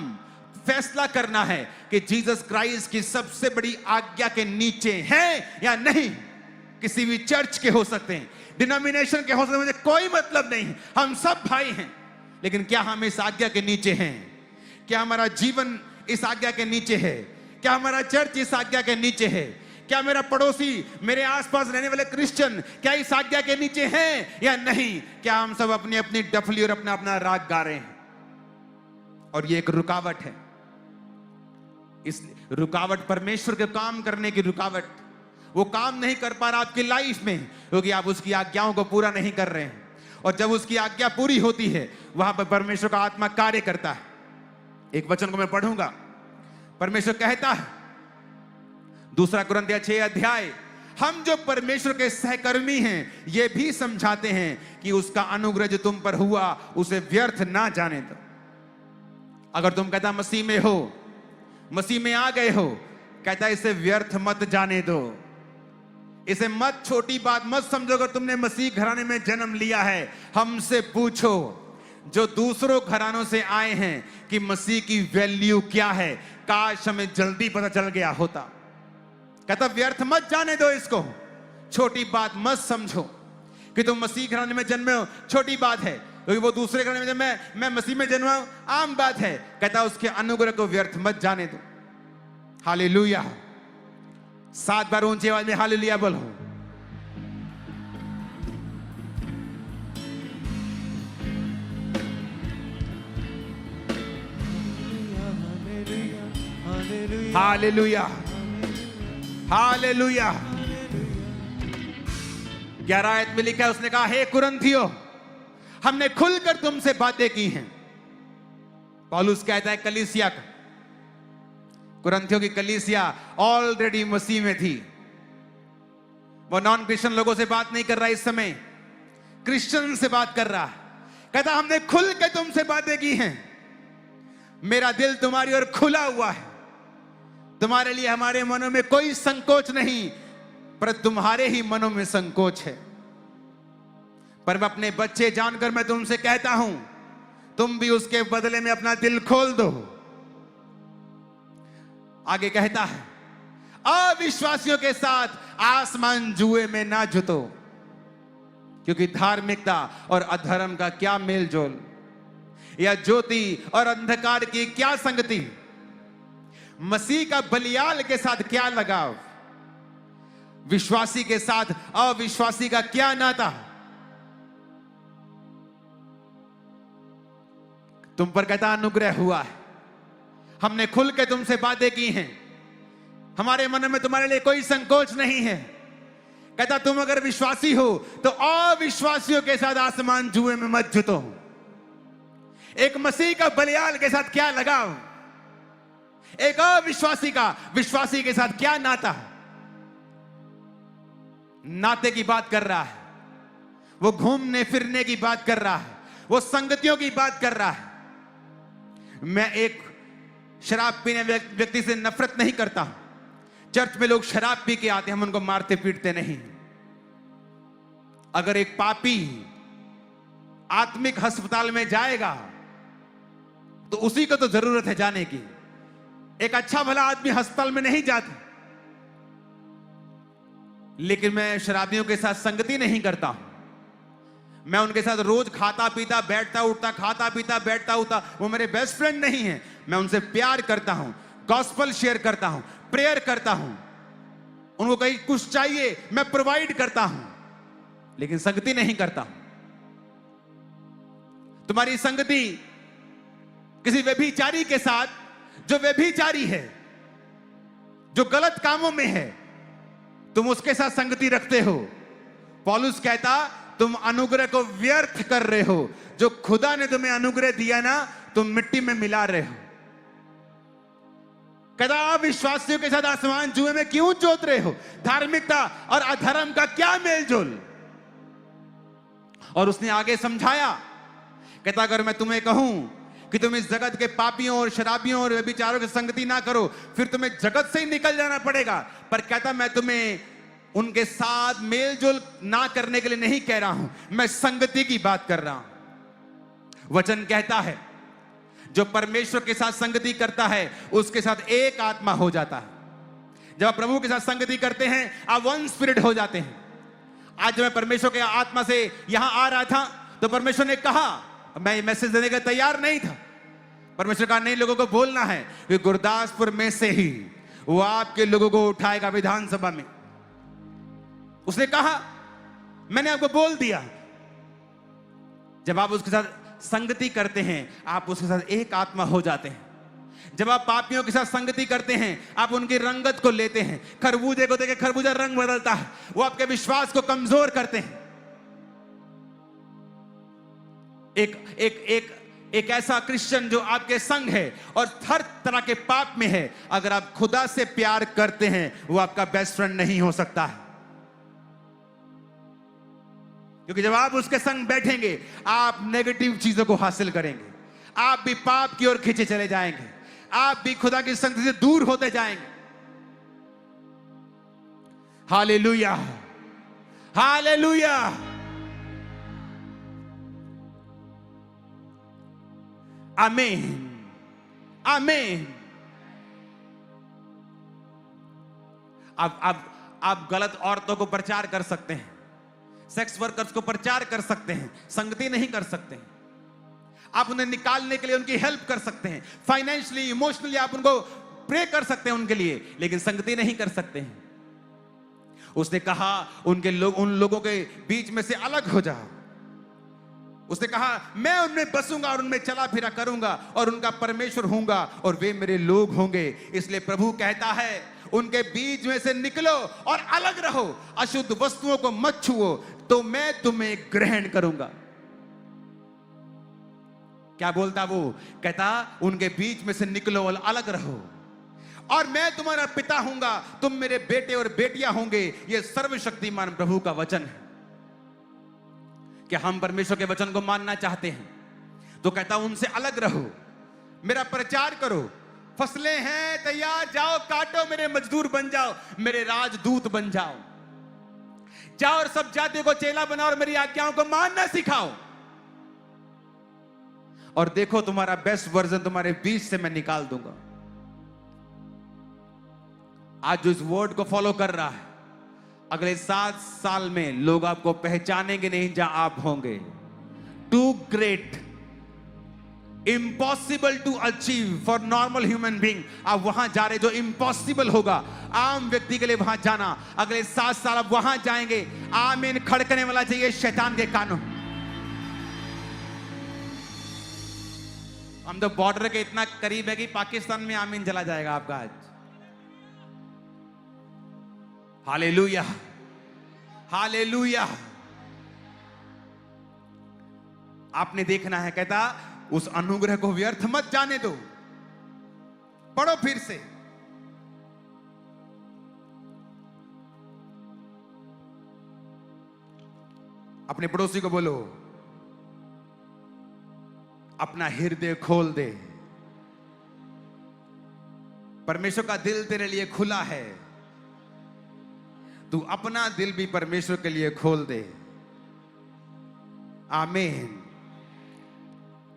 फैसला करना है कि जीसस क्राइस्ट की सबसे बड़ी आज्ञा के नीचे हैं या नहीं। किसी भी चर्च के हो सकते हैं, डिनोमिनेशन के हो सकते हैं, मुझे कोई मतलब नहीं, हम सब भाई हैं। लेकिन क्या हम इस आज्ञा के नीचे हैं? क्या हमारा जीवन इस आज्ञा के नीचे है? क्या हमारा चर्च इस आज्ञा के नीचे है? क्या मेरा पड़ोसी, मेरे आसपास रहने वाले क्रिश्चियन क्या इस आज्ञा के नीचे हैं या नहीं? क्या हम सब अपनी अपनी डफली और अपना अपना राग गा रहे हैं? और ये एक रुकावट है। इस रुकावट परमेश्वर के काम करने की रुकावट। वो काम नहीं कर पा रहा आपकी लाइफ में क्योंकि आप उसकी आज्ञाओं को पूरा नहीं कर रहे हैं। और जब उसकी आज्ञा पूरी होती है, वहां पर परमेश्वर का आत्मा कार्य करता है। एक वचन को मैं पढ़ूंगा। परमेश्वर कहता है, 2 कुरिन्थियों 6 अध्याय, हम जो परमेश्वर के सहकर्मी हैं ये भी समझाते हैं कि उसका अनुग्रह जो तुम पर हुआ उसे व्यर्थ ना जाने दो। अगर तुम कहता मसीह में हो, मसीह में आ गए हो, कहता इसे व्यर्थ मत जाने दो। इसे मत छोटी बात मत समझो। अगर तुमने मसीह घराने में जन्म लिया है, हमसे पूछो जो दूसरों घरानों से आए हैं कि मसीह की वैल्यू क्या है। काश हमें जल्दी पता चल गया होता। कहता व्यर्थ मत जाने दो, इसको छोटी बात मत समझो कि तुम मसीह घराने में जन्मे हो, छोटी बात है। क्योंकि वो दूसरे घराने में जब मैं मसीह में जन्मा हूं, आम बात है। कहता उसके अनुग्रह को व्यर्थ मत जाने दो। हालेलुया। 7 बार ऊंची आवाज में हालेलुया बोलो। Hallelujah, hallelujah. 11 आयत में लिखा है, उसने कहा हे कुरिन्थियों, हमने खुलकर तुमसे बातें की हैं। पौलुस कहता है कलीसिया का, कुरिन्थियों की कलीसिया ऑलरेडी मसीह में थी। वो नॉन क्रिश्चियन लोगों से बात नहीं कर रहा, इस समय क्रिश्चियन से बात कर रहा। कहता हमने खुल के तुमसे बातें की हैं। मेरा दिल तुम्हारी ओर खुला हुआ है। तुम्हारे लिए हमारे मनों में कोई संकोच नहीं, पर तुम्हारे ही मनों में संकोच है। पर मैं अपने बच्चे जानकर मैं तुमसे कहता हूं, तुम भी उसके बदले में अपना दिल खोल दो। आगे कहता है, अविश्वासियों के साथ आसमान जुए में ना जुतो, क्योंकि धार्मिकता और अधर्म का क्या मेल जोल, या ज्योति और अंधकार की क्या संगति, मसीह का बलियाल के साथ क्या लगाव, विश्वासी के साथ अविश्वासी का क्या नाता। तुम पर कहता अनुग्रह हुआ है, हमने खुल के तुमसे बातें की हैं, हमारे मन में तुम्हारे लिए कोई संकोच नहीं है। कहता तुम अगर विश्वासी हो तो अविश्वासियों के साथ आसमान जुए में मत जुतो। एक मसीह का बलियाल के साथ क्या लगाव, एक अविश्वासी का विश्वासी के साथ क्या नाता। नाते की बात कर रहा है, वो घूमने फिरने की बात कर रहा है, वो संगतियों की बात कर रहा है। मैं एक शराब पीने व्यक्ति से नफरत नहीं करता। चर्च में लोग शराब पी के आते हैं, हम उनको मारते पीटते नहीं। अगर एक पापी आत्मिक अस्पताल में जाएगा तो उसी को तो जरूरत है जाने की। एक अच्छा भला आदमी अस्पताल में नहीं जाता। लेकिन मैं शराबियों के साथ संगति नहीं करता हूं। मैं उनके साथ रोज खाता पीता बैठता उठता, खाता पीता बैठता उठता, वो मेरे बेस्ट फ्रेंड नहीं है। मैं उनसे प्यार करता हूं, गॉस्पल शेयर करता हूं, प्रेयर करता हूं, उनको कहीं कुछ चाहिए मैं प्रोवाइड करता हूं, लेकिन संगति नहीं करता हूं। तुम्हारी संगति किसी व्यभिचारी के साथ, जो व्यभिचारी है, जो गलत कामों में है, तुम उसके साथ संगति रखते हो। पौलुस कहता तुम अनुग्रह को व्यर्थ कर रहे हो। जो खुदा ने तुम्हें अनुग्रह दिया ना, तुम मिट्टी में मिला रहे हो। कहता अविश्वासियों के साथ आसमान जुए में क्यों जोत रहे हो? धार्मिकता और अधर्म का क्या मेलजोल। और उसने आगे समझाया, कहता अगर मैं तुम्हें कहूं कि तुम इस जगत के पापियों और शराबियों और व्यभिचारों की संगति ना करो, फिर तुम्हें जगत से ही निकल जाना पड़ेगा। पर कहता मैं तुम्हें उनके साथ मेलजोल ना करने के लिए नहीं कह रहा हूं, मैं संगति की बात कर रहा हूं। वचन कहता है जो परमेश्वर के साथ संगति करता है उसके साथ एक आत्मा हो जाता है। जब आप प्रभु के साथ संगति करते हैं आप वन स्पिरिट हो जाते हैं। आज जब मैं परमेश्वर के आत्मा से यहां आ रहा था तो परमेश्वर ने कहा, मैं मैसेज देने का तैयार नहीं था। परमेश्वर का नहीं लोगों को बोलना है कि गुरदासपुर में से ही वो आपके लोगों को उठाएगा विधानसभा में। उसने कहा, मैंने आपको बोल दिया। जब आप उसके साथ संगति करते हैं आप उसके साथ एक आत्मा हो जाते हैं। जब आप पापियों के साथ संगति करते हैं आप उनकी रंगत को लेते हैं। खरबूजे को देखे खरबूजा रंग बदलता है, वो आपके विश्वास को कमजोर करते हैं। एक ऐसा क्रिश्चियन जो आपके संग है और हर तरह के पाप में है, अगर आप खुदा से प्यार करते हैं वो आपका बेस्ट फ्रेंड नहीं हो सकता है। क्योंकि जब आप उसके संग बैठेंगे आप नेगेटिव चीजों को हासिल करेंगे, आप भी पाप की ओर खींचे चले जाएंगे, आप भी खुदा की संगति से दूर होते जाएंगे। Hallelujah, hallelujah. आमीन, आमीन। आप गलत औरतों को प्रचार कर सकते हैं, सेक्स वर्कर्स को प्रचार कर सकते हैं, संगति नहीं कर सकते हैं। आप उन्हें निकालने के लिए उनकी हेल्प कर सकते हैं, फाइनेंशियली इमोशनली आप उनको प्रे कर सकते हैं उनके लिए, लेकिन संगति नहीं कर सकते हैं। उसने कहा उन लोगों के बीच में से अलग हो जाओ। उसने कहा मैं उनमें बसूंगा और उनमें चला फिरा करूंगा और उनका परमेश्वर होऊंगा और वे मेरे लोग होंगे। इसलिए प्रभु कहता है उनके बीच में से निकलो और अलग रहो, अशुद्ध वस्तुओं को मत छुओ तो मैं तुम्हें ग्रहण करूंगा। क्या बोलता वो? कहता उनके बीच में से निकलो और अलग रहो और मैं तुम्हारा पिता हूंगा, तुम मेरे बेटे और बेटियां होंगे। यह सर्वशक्तिमान प्रभु का वचन है। क्या हम परमेश्वर के वचन को मानना चाहते हैं तो कहता उनसे अलग रहो, मेरा प्रचार करो। फसलें हैं तैयार, जाओ काटो, मेरे मजदूर बन जाओ, मेरे राजदूत बन जाओ। जाओ और सब जातियों को चेला बनाओ और मेरी आज्ञाओं को मानना सिखाओ। और देखो तुम्हारा बेस्ट वर्जन तुम्हारे बीच से मैं निकाल दूंगा। आज जो इस वर्ड को फॉलो कर रहा है, अगले 7 साल में लोग आपको पहचानेंगे नहीं जहां आप होंगे। Too great, impossible to achieve for normal human being. आप वहां जा रहे, जो इम्पॉसिबल होगा आम व्यक्ति के लिए वहां जाना, अगले 7 साल आप वहां जाएंगे। आमीन खड़कने वाला चाहिए शैतान के कानों। हम तो बॉर्डर के इतना करीब है कि पाकिस्तान में आमीन चला जाएगा आपका आज। Hallelujah, hallelujah. आपने देखना है, कहता उस अनुग्रह को व्यर्थ मत जाने दो। पढ़ो फिर से। अपने पड़ोसी को बोलो अपना हृदय खोल दे। परमेश्वर का दिल तेरे लिए खुला है, तू अपना दिल भी परमेश्वर के लिए खोल दे। आमीन।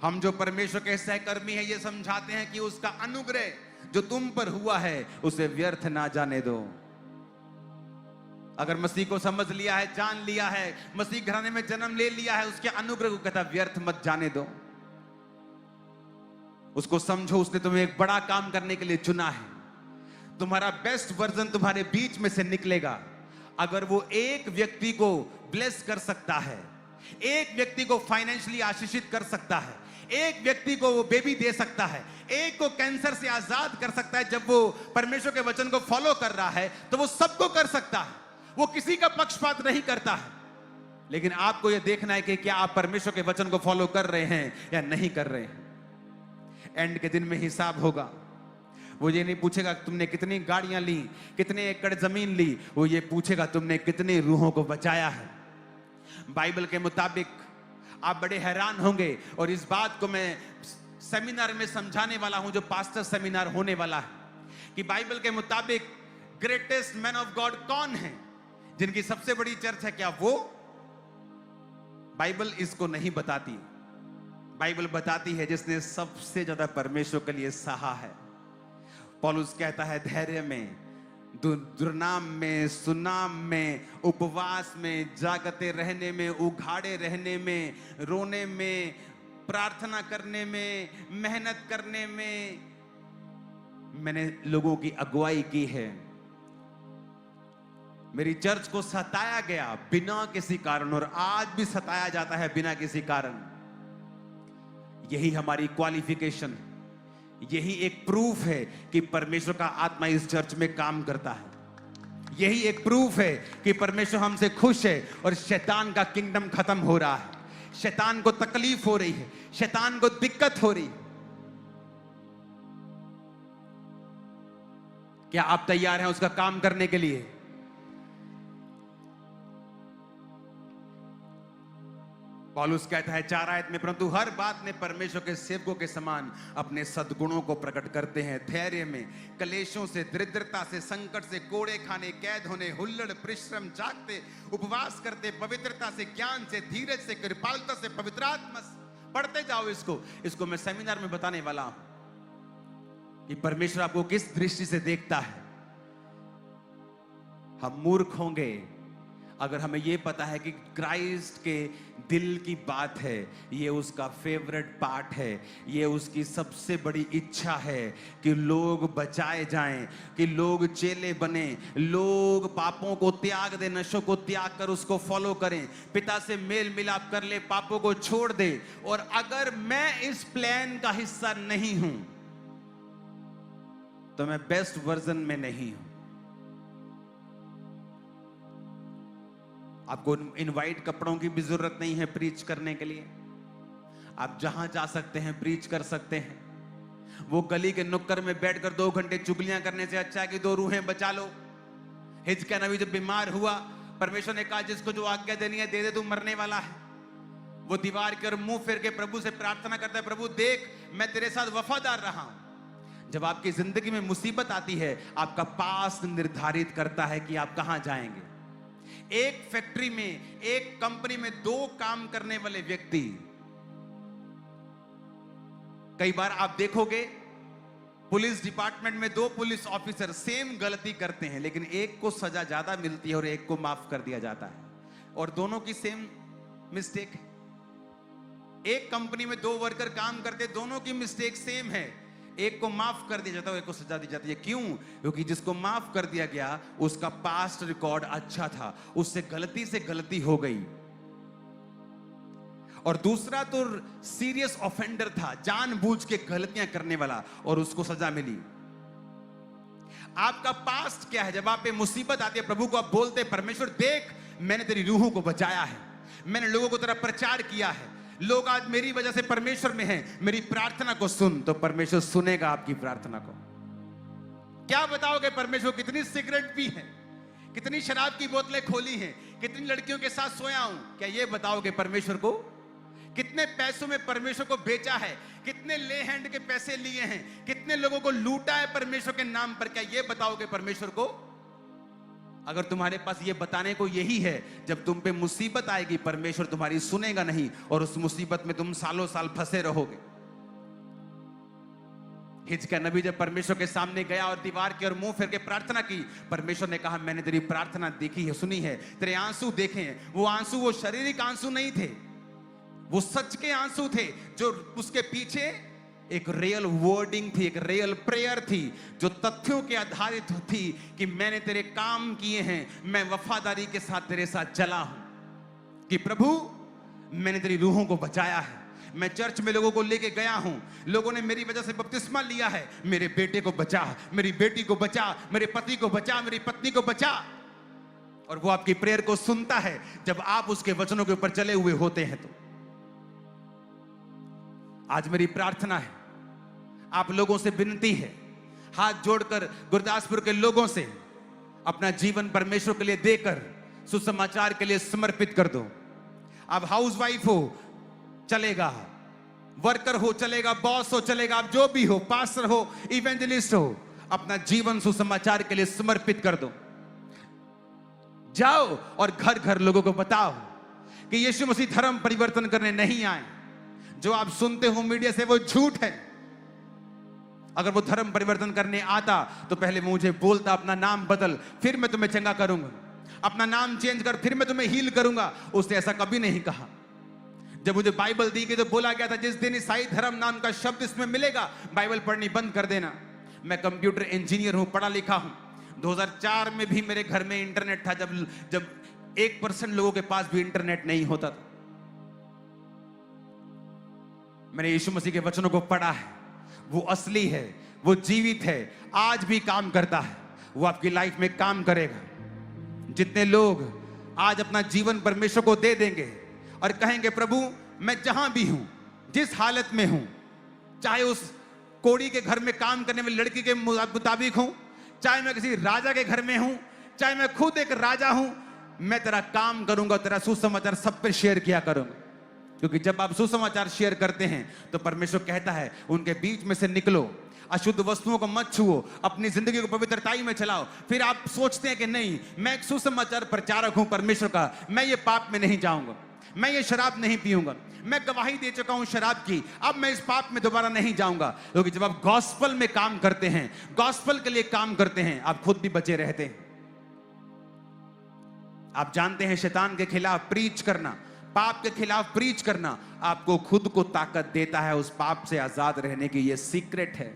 हम जो परमेश्वर के सहकर्मी हैं ये समझाते हैं कि उसका अनुग्रह जो तुम पर हुआ है उसे व्यर्थ ना जाने दो। अगर मसीह को समझ लिया है, जान लिया है, मसीह घराने में जन्म ले लिया है, उसके अनुग्रह को कहता व्यर्थ मत जाने दो। उसको समझो, उसने तुम्हें एक बड़ा काम करने के लिए चुना है। तुम्हारा बेस्ट वर्जन तुम्हारे बीच में से निकलेगा। अगर वो एक व्यक्ति को ब्लेस कर सकता है, एक व्यक्ति को फाइनेंशियली आशीषित कर सकता है, एक व्यक्ति को वो बेबी दे सकता है, एक को कैंसर से आजाद कर सकता है, जब वो परमेश्वर के वचन को फॉलो कर रहा है तो वो सबको कर सकता है। वो किसी का पक्षपात नहीं करता है। लेकिन आपको यह देखना है कि क्या आप परमेश्वर के वचन को फॉलो कर रहे हैं या नहीं कर रहे हैं। एंड के दिन में हिसाब होगा। वो ये नहीं पूछेगा तुमने कितनी गाड़ियां ली, कितने एकड़ जमीन ली, वो ये पूछेगा तुमने कितनी रूहों को बचाया है। बाइबल के मुताबिक आप बड़े हैरान होंगे, और इस बात को मैं सेमिनार में समझाने वाला हूं जो पास्टर सेमिनार होने वाला है, कि बाइबल के मुताबिक ग्रेटेस्ट मैन ऑफ गॉड कौन है, जिनकी सबसे बड़ी चर्च है। क्या वो? बाइबल इसको नहीं बताती। बाइबल बताती है जिसने सबसे ज्यादा परमेश्वर के लिए सहा है। पौलुस कहता है धैर्य में, दुर्नाम में, सुनाम में, उपवास में, जागते रहने में, उघाड़े रहने में, रोने में, प्रार्थना करने में, मेहनत करने में मैंने लोगों की अगुवाई की है। मेरी चर्च को सताया गया बिना किसी कारण, और आज भी सताया जाता है बिना किसी कारण। यही हमारी क्वालिफिकेशन है, यही एक प्रूफ है कि परमेश्वर का आत्मा इस चर्च में काम करता है। यही एक प्रूफ है कि परमेश्वर हमसे खुश है और शैतान का किंगडम खत्म हो रहा है। शैतान को तकलीफ हो रही है, शैतान को दिक्कत हो रही है। क्या आप तैयार हैं उसका काम करने के लिए? पौलुस कहता है 4 आयत में, परंतु हर बात में परमेश्वर के सेवकों के समान अपने सद्गुणों को प्रकट करते हैं। धैर्य में, कलेशों से, दरिद्रता से, संकट से, कोड़े खाने, कैद होने, हुल्लड़, परिश्रम, जागते, उपवास करते, पवित्रता से, ज्ञान से, धीरज से, कृपालुता से, पवित्र आत्मा से। पढ़ते जाओ इसको मैं सेमिनार में बताने वाला हूं कि परमेश्वर आपको किस दृष्टि से देखता है। हम मूर्ख होंगे अगर हमें यह पता है कि क्राइस्ट के दिल की बात है, ये उसका फेवरेट पार्ट है, ये उसकी सबसे बड़ी इच्छा है कि लोग बचाए जाएं, कि लोग चेले बने, लोग पापों को त्याग दे, नशों को त्याग कर उसको फॉलो करें, पिता से मेल मिलाप कर ले, पापों को छोड़ दे। और अगर मैं इस प्लान का हिस्सा नहीं हूं तो मैं बेस्ट वर्जन में नहीं हूं। आपको इनवाइट कपड़ों की भी जरूरत नहीं है प्रीच करने के लिए। आप जहां जा सकते हैं प्रीच कर सकते हैं। वो गली के नुक्कड़ में बैठकर 2 घंटे चुगलियां करने से अच्छा है कि 2 रूहें बचा लो। हिजकिय्याह नबी जब बीमार हुआ, परमेश्वर ने कहा जिसको जो आज्ञा देनी है दे दे, तू मरने वाला है। वो दीवार के और मुंह फिर के प्रभु से प्रार्थना करता है, प्रभु देख मैं तेरे साथ वफादार रहा हूं। जब आपकी जिंदगी में मुसीबत आती है, आपका पास्ट निर्धारित करता है कि आप कहां जाएंगे। एक फैक्ट्री में, एक कंपनी में 2 काम करने वाले व्यक्ति, कई बार आप देखोगे पुलिस डिपार्टमेंट में 2 पुलिस ऑफिसर सेम गलती करते हैं, लेकिन एक को सजा ज्यादा मिलती है और एक को माफ कर दिया जाता है, और दोनों की सेम मिस्टेक है। एक कंपनी में 2 वर्कर काम करते, दोनों की मिस्टेक सेम है, एक को माफ कर दिया जाता है, एक को सजा दी जाती है। क्यों? क्योंकि जिसको माफ कर दिया गया उसका पास्ट रिकॉर्ड अच्छा था, उससे गलती से गलती हो गई। और दूसरा तो सीरियस ऑफेंडर था, जानबूझ के गलतियां करने वाला, और उसको सजा मिली। आपका पास्ट क्या है? जब आप पे मुसीबत आती है, प्रभु को आप बोलते हैं, परमेश्वर देख मैंने तेरी रूहों को बचाया है, मैंने लोगों को तेरा प्रचार किया है, लोग आज मेरी वजह से परमेश्वर में हैं, मेरी प्रार्थना को सुन। तो परमेश्वर सुनेगा आपकी प्रार्थना को। क्या बताओगे परमेश्वर? कितनी सिगरेट पी है, कितनी शराब की बोतलें खोली हैं, कितनी लड़कियों के साथ सोया हूं, क्या ये बताओगे परमेश्वर को? कितने पैसों में परमेश्वर को बेचा है, कितने ले हैंड के पैसे लिए हैं, कितने लोगों को लूटा है परमेश्वर के नाम पर, क्या ये बताओगे परमेश्वर को? अगर तुम्हारे पास ये बताने को यही है, जब तुम पे मुसीबत आएगी परमेश्वर तुम्हारी सुनेगा नहीं, और उस मुसीबत में तुम सालों साल फंसे रहोगे। हिजकिय्याह नबी जब परमेश्वर के सामने गया और दीवार की ओर मुंह फिर के प्रार्थना की, परमेश्वर ने कहा मैंने तेरी प्रार्थना देखी है, सुनी है, तेरे आंसू देखे हैं। वो आंसू वो शारीरिक आंसू नहीं थे, वो सच के आंसू थे, जो उसके पीछे एक रियल वर्डिंग थी, एक रियल प्रेयर थी, जो तथ्यों के आधारित थी कि मैंने तेरे काम किए हैं, मैं वफादारी के साथ तेरे साथ चला हूं, कि प्रभु मैंने तेरी रूहों को बचाया है, मैं चर्च में लोगों को लेके गया हूं, लोगों ने मेरी वजह से बपतिस्मा लिया है, मेरे बेटे को बचा, मेरी बेटी को बचा, मेरे पति को बचा, मेरी पत्नी को बचा। और वो आपकी प्रेयर को सुनता है जब आप उसके वचनों के ऊपर चले हुए होते हैं। तो आज मेरी प्रार्थना है, आप लोगों से विनती है, हाथ जोड़कर गुरदासपुर के लोगों से अपना जीवन परमेश्वर के लिए देकर सुसमाचार के लिए समर्पित कर दो। आप हाउसवाइफ हो चलेगा, वर्कर हो चलेगा, बॉस हो चलेगा, आप जो भी हो, पास्टर हो, इवेंजलिस्ट हो, अपना जीवन सुसमाचार के लिए समर्पित कर दो। जाओ और घर घर लोगों को बताओ कि यीशु मसीह धर्म परिवर्तन करने नहीं आए, जो आप सुनते हो मीडिया से वो झूठ है। अगर वो धर्म परिवर्तन करने आता तो पहले मुझे बोलता अपना नाम बदल, फिर मैं तुम्हें चंगा करूंगा, अपना नाम चेंज कर, फिर मैं तुम्हें हील करूंगा। उसने ऐसा कभी नहीं कहा। जब मुझे बाइबल दी गई तो बोला गया था जिस दिन ईसाई धर्म नाम का शब्द इसमें मिलेगा, बाइबल पढ़नी बंद कर देना। मैं कंप्यूटर इंजीनियर हूं, पढ़ा लिखा हूं। 2004 में भी मेरे घर में इंटरनेट था, जब 1% लोगों के पास भी इंटरनेट नहीं होता था। मैंने यीशु मसीह के वचनों को पढ़ा है, वो असली है, वो जीवित है, आज भी काम करता है, वो आपकी लाइफ में काम करेगा। जितने लोग आज अपना जीवन परमेश्वर को दे देंगे और कहेंगे प्रभु मैं जहां भी हूं, जिस हालत में हूं, चाहे उस कोड़ी के घर में काम करने वाली लड़की के मुताबिक हूं, चाहे मैं किसी राजा के घर में हूं, चाहे मैं खुद एक राजा हूं, मैं तेरा काम करूंगा, तेरा सुसमाचार सब पे शेयर किया करूंगा। क्योंकि जब आप सुसमाचार शेयर करते हैं तो परमेश्वर कहता है उनके बीच में से निकलो, अशुद्ध वस्तुओं को मत छुओ, अपनी जिंदगी को पवित्रताई में चलाओ। फिर आप सोचते हैं कि नहीं, मैं एक सुसमाचार प्रचारक हूं परमेश्वर का, मैं ये पाप में नहीं जाऊंगा, मैं ये शराब नहीं पीऊंगा, मैं गवाही दे चुका हूं शराब की, अब मैं इस पाप में दोबारा नहीं जाऊंगा। क्योंकि जब आप गॉस्पल में काम करते हैं, गॉस्पल के लिए काम करते हैं, आप खुद भी बचे रहते हैं। आप जानते हैं शैतान के खिलाफ प्रीच करना, पाप के खिलाफ प्रीच करना आपको खुद को ताकत देता है उस पाप से आजाद रहने की। यह सीक्रेट है।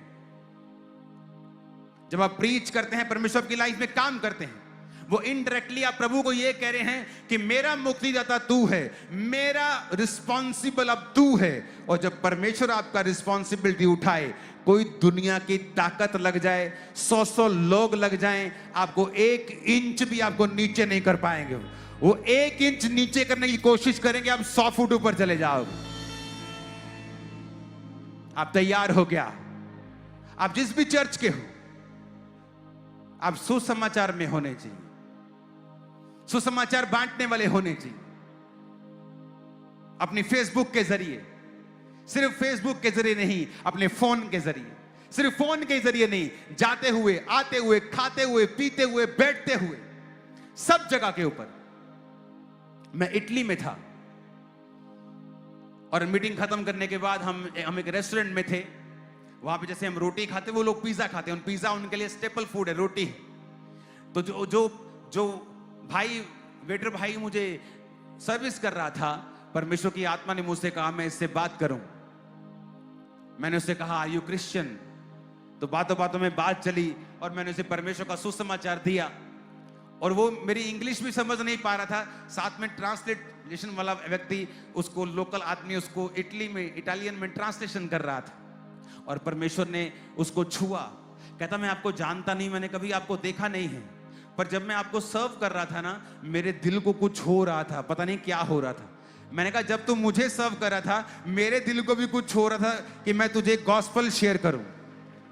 जब आप प्रीच करते हैं, परमेश्वर की लाइफ में काम करते हैं, वो इनडायरेक्टली आप प्रभु को यह कह रहे हैं कि मेरा मुक्तिदाता तू है, मेरा रिस्पॉन्सिबल अब तू है। और जब परमेश्वर आपका रिस्पॉन्सिबिलिटी उठाए, कोई दुनिया की ताकत लग जाए, 100 लोग लग जाएं, आपको 1 इंच भी आपको नीचे नहीं कर पाएंगे। वो 1 इंच नीचे करने की कोशिश करेंगे, आप 100 फुट ऊपर चले जाओगे। आप तैयार हो गया? आप जिस भी चर्च के हो, आप सुसमाचार में होने चाहिए, सुसमाचार बांटने वाले होने चाहिए। अपनी फेसबुक के जरिए, सिर्फ फेसबुक के जरिए नहीं, अपने फोन के जरिए, सिर्फ फोन के जरिए नहीं, जाते हुए, आते हुए, खाते हुए, पीते हुए, बैठते हुए, सब जगह के ऊपर। मैं इटली में था और मीटिंग खत्म करने के बाद हम एक रेस्टोरेंट में थे। वहां पे जैसे हम रोटी खाते, वो लोग पिज्जा खाते हैं, पिज्जा उनके लिए स्टेपल फूड है, रोटी। तो जो भाई, वेटर भाई मुझे सर्विस कर रहा था, परमेश्वर की आत्मा ने मुझसे कहा मैं इससे बात करूं। मैंने उससे कहा आर यू क्रिश्चियन? तो बातों बातों में बात चली और मैंने उसे परमेश्वर का सुसमाचार दिया। और वो मेरी इंग्लिश भी समझ नहीं पा रहा था, साथ में ट्रांसलेशन वाला व्यक्ति, उसको लोकल आदमी उसको इटालियन में ट्रांसलेशन कर रहा था। और परमेश्वर ने उसको छुआ। कहता मैं आपको जानता नहीं, मैंने कभी आपको देखा नहीं है, पर जब मैं आपको सर्व कर रहा था ना, मेरे दिल को कुछ हो रहा था, पता नहीं क्या हो रहा था। मैंने कहा जब तू मुझे सर्व कर रहा था, मेरे दिल को भी कुछ हो रहा था कि मैं तुझे गॉस्पल शेयर करूं।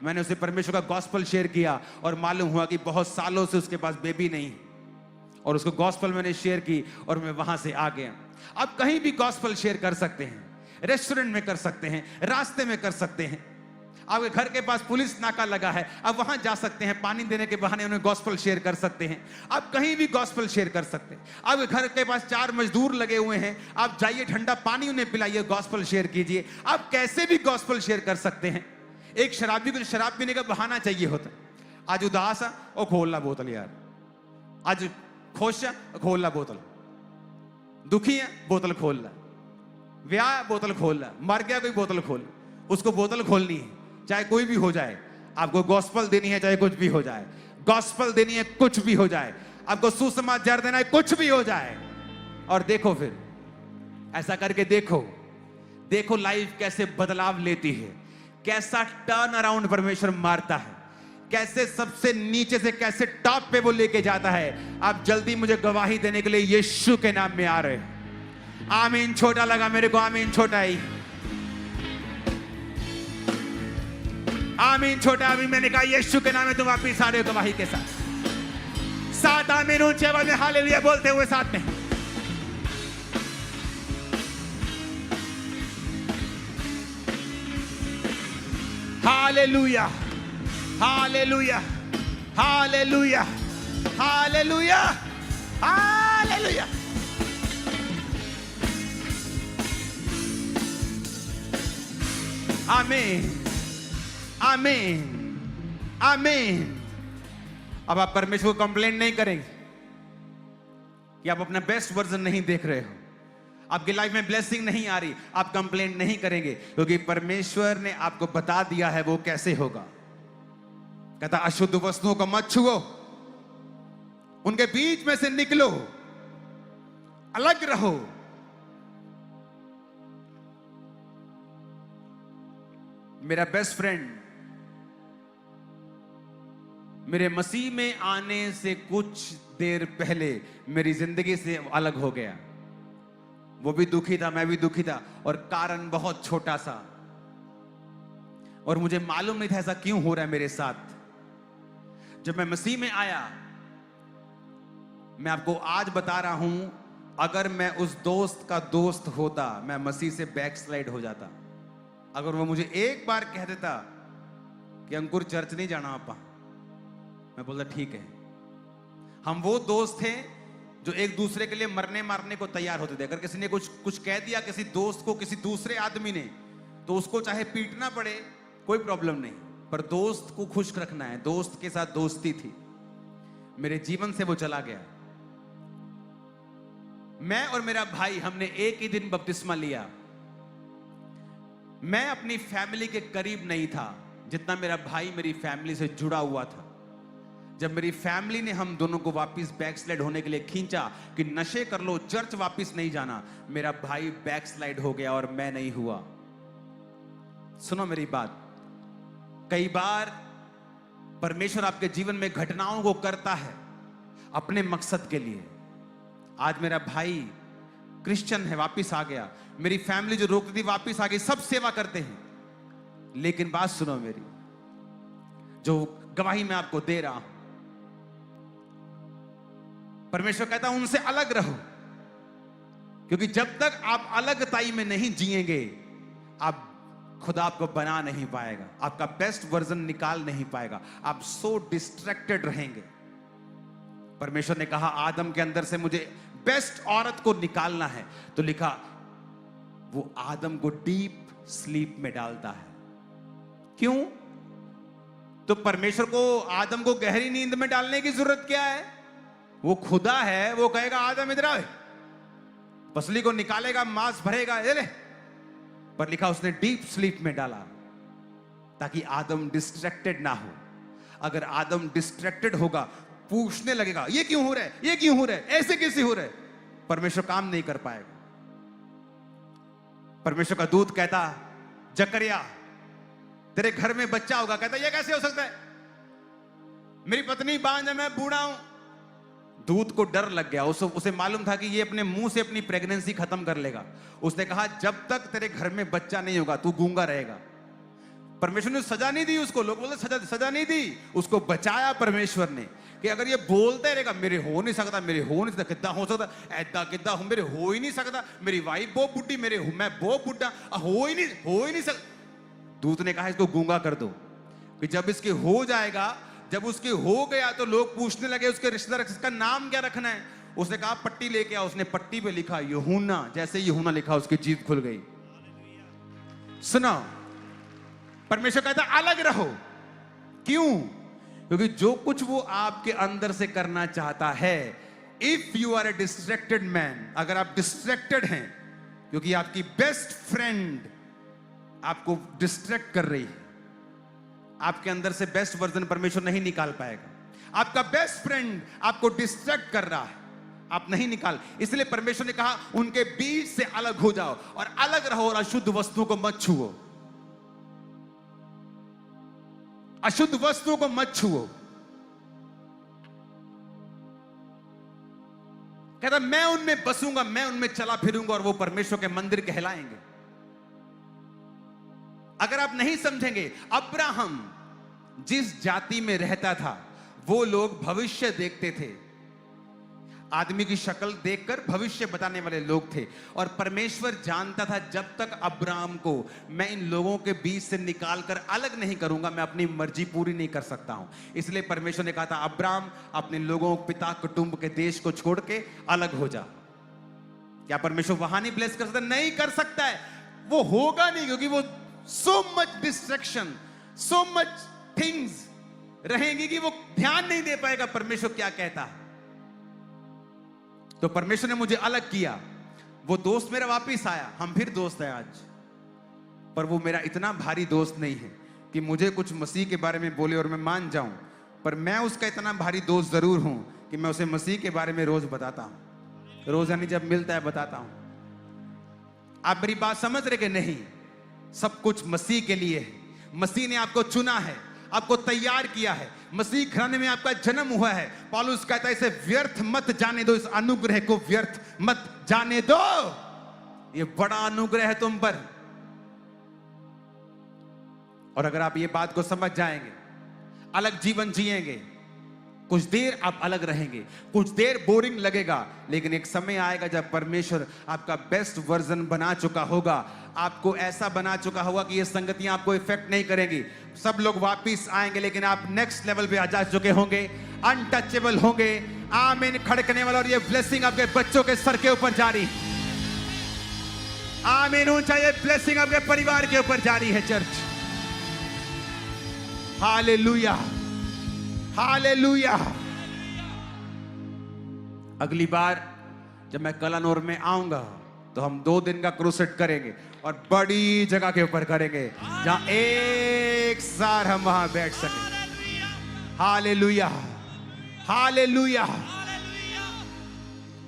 मैंने उसे परमेश्वर का गॉस्पल शेयर किया और मालूम हुआ कि बहुत सालों से उसके पास बेबी नहीं, और उसको गॉस्पल मैंने शेयर की और मैं वहां से आ गया। अब कहीं भी गॉस्पल शेयर कर सकते हैं, रेस्टोरेंट में कर सकते हैं, रास्ते में कर सकते हैं, आपके घर के पास पुलिस नाका लगा है, आप वहां जा सकते हैं, पानी देने के बहाने उन्हें गॉस्पल शेयर कर सकते हैं। आप कहीं भी गॉस्पल शेयर कर सकते हैं। आपके घर के पास 4 मजदूर लगे हुए हैं, आप जाइए, ठंडा पानी उन्हें पिलाइए, गॉस्पल शेयर कीजिए। आप कैसे भी गॉस्पल शेयर कर सकते हैं। एक शराबी को शराब पीने का बहाना चाहिए होता है। आज उदास है, ओ खोल ला बोतल यार, आज खुश है, खोल ला बोतल, दुखी है, बोतल खोल ला, ब्याह, बोतल खोल ला, मर गया कोई, बोतल खोल। उसको बोतल खोलनी है, चाहे कोई भी हो जाए। आपको गॉस्पल देनी है, चाहे कुछ भी हो जाए। गॉस्पल देनी है, कुछ भी हो जाए। आपको सुसमाचार देना है, कुछ भी हो जाए। और देखो, फिर ऐसा करके देखो लाइफ कैसे बदलाव लेती है, कैसा टर्न अराउंड परमेश्वर मारता है, कैसे सबसे नीचे से कैसे टॉप पे वो लेके जाता है। आप जल्दी मुझे गवाही देने के लिए यीशु के नाम में आ रहे हैं। आमीन। छोटा लगा मेरे को, आमीन छोटा ही, आमीन छोटा। आमीन। मैंने कहा यीशु के नाम में तुम वापिस आ रहे हो गवाही के साथ आमीन ऊंचे आवाज में हालेलुया बोलते हुए साथ में। Hallelujah, hallelujah, hallelujah, hallelujah, hallelujah. आमीन, आमीन, आमीन। अब आप परमेश्वर को कंप्लेंट नहीं करेंगे कि आप अपना बेस्ट वर्जन नहीं देख रहे हो, आपकी लाइफ में ब्लेसिंग नहीं आ रही, आप कंप्लेंट नहीं करेंगे, क्योंकि परमेश्वर ने आपको बता दिया है वो कैसे होगा। कहता अशुद्ध वस्तुओं को मत छुओ, उनके बीच में से निकलो, अलग रहो। मेरा बेस्ट फ्रेंड मेरे मसीह में आने से कुछ देर पहले मेरी जिंदगी से अलग हो गया। वो भी दुखी था, मैं भी दुखी था, और कारण बहुत छोटा सा, और मुझे मालूम नहीं था ऐसा क्यों हो रहा है मेरे साथ। जब मैं मसीह में आया, मैं आपको आज बता रहा हूं, अगर मैं उस दोस्त का दोस्त होता, मैं मसीह से बैकस्लाइड हो जाता। अगर वो मुझे एक बार कह देता कि अंकुर चर्च नहीं जाना आपा, मैं बोलता ठीक है। हम वो दोस्त थे जो एक दूसरे के लिए मरने मारने को तैयार होते थे। अगर किसी ने कुछ कह दिया किसी दोस्त को, किसी दूसरे आदमी ने, तो उसको चाहे पीटना पड़े, कोई प्रॉब्लम नहीं, पर दोस्त को खुश रखना है। दोस्त के साथ दोस्ती थी। मेरे जीवन से वो चला गया। मैं और मेरा भाई, हमने एक ही दिन बपतिस्मा लिया। मैं अपनी फैमिली के करीब नहीं था जितना मेरा भाई मेरी फैमिली से जुड़ा हुआ था। जब मेरी फैमिली ने हम दोनों को वापस बैकस्लाइड होने के लिए खींचा कि नशे कर लो, चर्च वापस नहीं जाना, मेरा भाई बैकस्लाइड हो गया और मैं नहीं हुआ। सुनो मेरी बात, कई बार परमेश्वर आपके जीवन में घटनाओं को करता है अपने मकसद के लिए। आज मेरा भाई क्रिश्चियन है, वापस आ गया। मेरी फैमिली जो रोकती थी वापस आ गई, सब सेवा करते हैं। लेकिन बात सुनो मेरी, जो गवाही मैं आपको दे रहा हूं, परमेश्वर कहता है उनसे अलग रहो, क्योंकि जब तक आप अलगताई में नहीं जिएंगे, आप खुदा आपको बना नहीं पाएगा, आपका बेस्ट वर्जन निकाल नहीं पाएगा, आप सो डिस्ट्रैक्टेड रहेंगे। परमेश्वर ने कहा आदम के अंदर से मुझे बेस्ट औरत को निकालना है, तो लिखा वो आदम को डीप स्लीप में डालता है। क्यों? तो परमेश्वर को आदम को गहरी नींद में डालने की जरूरत क्या है? वो खुदा है, वो कहेगा आदम इधर आ, पसली को निकालेगा, मांस भरेगा, ये ले। पर लिखा उसने डीप स्लीप में डाला ताकि आदम डिस्ट्रैक्टेड ना हो। अगर आदम डिस्ट्रैक्टेड होगा, पूछने लगेगा ये क्यों हो रहा है, ये क्यों हो रहा है, ऐसे कैसे हो रहा है, परमेश्वर काम नहीं कर पाएगा। परमेश्वर का दूत कहता जकरिया तेरे घर में बच्चा होगा। कहता ये कैसे हो सकता है, मेरी पत्नी बांझ है, मैं बूढ़ा हूं। दूत को डर लग गया, उसे मालूम था कि ये अपने मुंह से अपनी प्रेगनेंसी खत्म कर लेगा। उसने कहा जब तक तेरे घर में बच्चा नहीं होगा तू गूंगा रहेगा। परमेश्वर ने सजा नहीं दी उसको। लोग बोलते सजा नहीं दी, उसको बचाया परमेश्वर ने कि अगर ये बोलते रहेगा मेरे हो नहीं सकता, मेरे हो नहीं सकता, कितना हो सकता, ऐदा कितना हो, मेरे हो ही नहीं सकता, मेरी वाइफ बहुत बुढ़ी, मैं बहुत बुढ़ा, हो ही नहीं सकता। दूत ने कहा इसको गूंगा कर दो कि जब इसके हो जाएगा, जब उसके हो गया तो लोग पूछने लगे उसके रिश्तेदार इसका नाम क्या रखना है। उसने कहा पट्टी लेके आओ। उसने पट्टी पे लिखा यूहन्ना। जैसे यूहन्ना लिखा उसकी जीभ खुल गई। सुनो, परमेश्वर कहता अलग रहो। क्यों? क्योंकि जो कुछ वो आपके अंदर से करना चाहता है, if you are a distracted man, अगर आप डिस्ट्रैक्टेड हैं क्योंकि आपकी बेस्ट फ्रेंड आपको डिस्ट्रैक्ट कर रही है, आपके अंदर से बेस्ट वर्जन परमेश्वर नहीं निकाल पाएगा। आपका बेस्ट फ्रेंड आपको डिस्ट्रैक्ट कर रहा है, आप नहीं निकाल। इसलिए परमेश्वर ने कहा उनके बीच से अलग हो जाओ और अलग रहो और अशुद्ध वस्तुओं को मत छुओ। अशुद्ध वस्तुओं को मत छुओ। कहता मैं उनमें बसूंगा, मैं उनमें चला फिरूंगा और वो परमेश्वर के मंदिर कहलाएंगे। अगर आप नहीं समझेंगे, अब्राहम जिस जाति में रहता था वो लोग भविष्य देखते थे। आदमी की शक्ल देखकर भविष्य बताने वाले लोग थे, और परमेश्वर जानता था जब तक अब्राहम को मैं इन लोगों के बीच से निकालकर अलग नहीं करूंगा, मैं अपनी मर्जी पूरी नहीं कर सकता हूं। इसलिए परमेश्वर ने कहा था अब्राहम अपने लोगों, पिता, कुटुंब के देश को छोड़ के अलग हो जा। क्या परमेश्वर वहां नहीं ब्लेस कर सकता? नहीं कर सकता है। वो होगा नहीं, क्योंकि वो so much distraction, so much things रहेंगी कि वो ध्यान नहीं दे पाएगा परमेश्वर क्या कहता है। तो परमेश्वर ने मुझे अलग किया। वो दोस्त मेरा वापिस आया, हम फिर दोस्त हैं आज, पर वो मेरा इतना भारी दोस्त नहीं है कि मुझे कुछ मसीह के बारे में बोले और मैं मान जाऊं। पर मैं उसका इतना भारी दोस्त जरूर हूं कि मैं उसे मसीह के बारे में रोज बताता हूं, रोज यानी जब मिलता है बताता हूं। आप मेरी बात समझ रहे कि नहीं? सब कुछ मसीह के लिए है। मसीह ने आपको चुना है, आपको तैयार किया है, मसीह घराने में आपका जन्म हुआ है। पौलुस कहता है इसे व्यर्थ मत जाने दो, इस अनुग्रह को व्यर्थ मत जाने दो। ये बड़ा अनुग्रह है तुम पर। और अगर आप ये बात को समझ जाएंगे, अलग जीवन जिएंगे, कुछ देर आप अलग रहेंगे, कुछ देर बोरिंग लगेगा, लेकिन एक समय आएगा जब परमेश्वर आपका बेस्ट वर्जन बना चुका होगा, आपको ऐसा बना चुका होगा कि ये संगतियां आपको इफेक्ट नहीं करेंगी। सब लोग वापिस आएंगे, लेकिन आप नेक्स्ट लेवल पे आ जा चुके होंगे, अनटचेबल होंगे। आमीन खड़कने वाला। और ये ब्लेसिंग आपके बच्चों के सर के ऊपर जारी, आमीन ऊंचा, ये ब्लेसिंग आपके परिवार के ऊपर जारी है चर्च। Hallelujah, hallelujah. अगली बार जब मैं कलानौर में आऊंगा तो हम 2 दिन का क्रूसेड करेंगे और बड़ी जगह के ऊपर करेंगे जहां एक साथ हम वहां बैठ सकें। Hallelujah, hallelujah.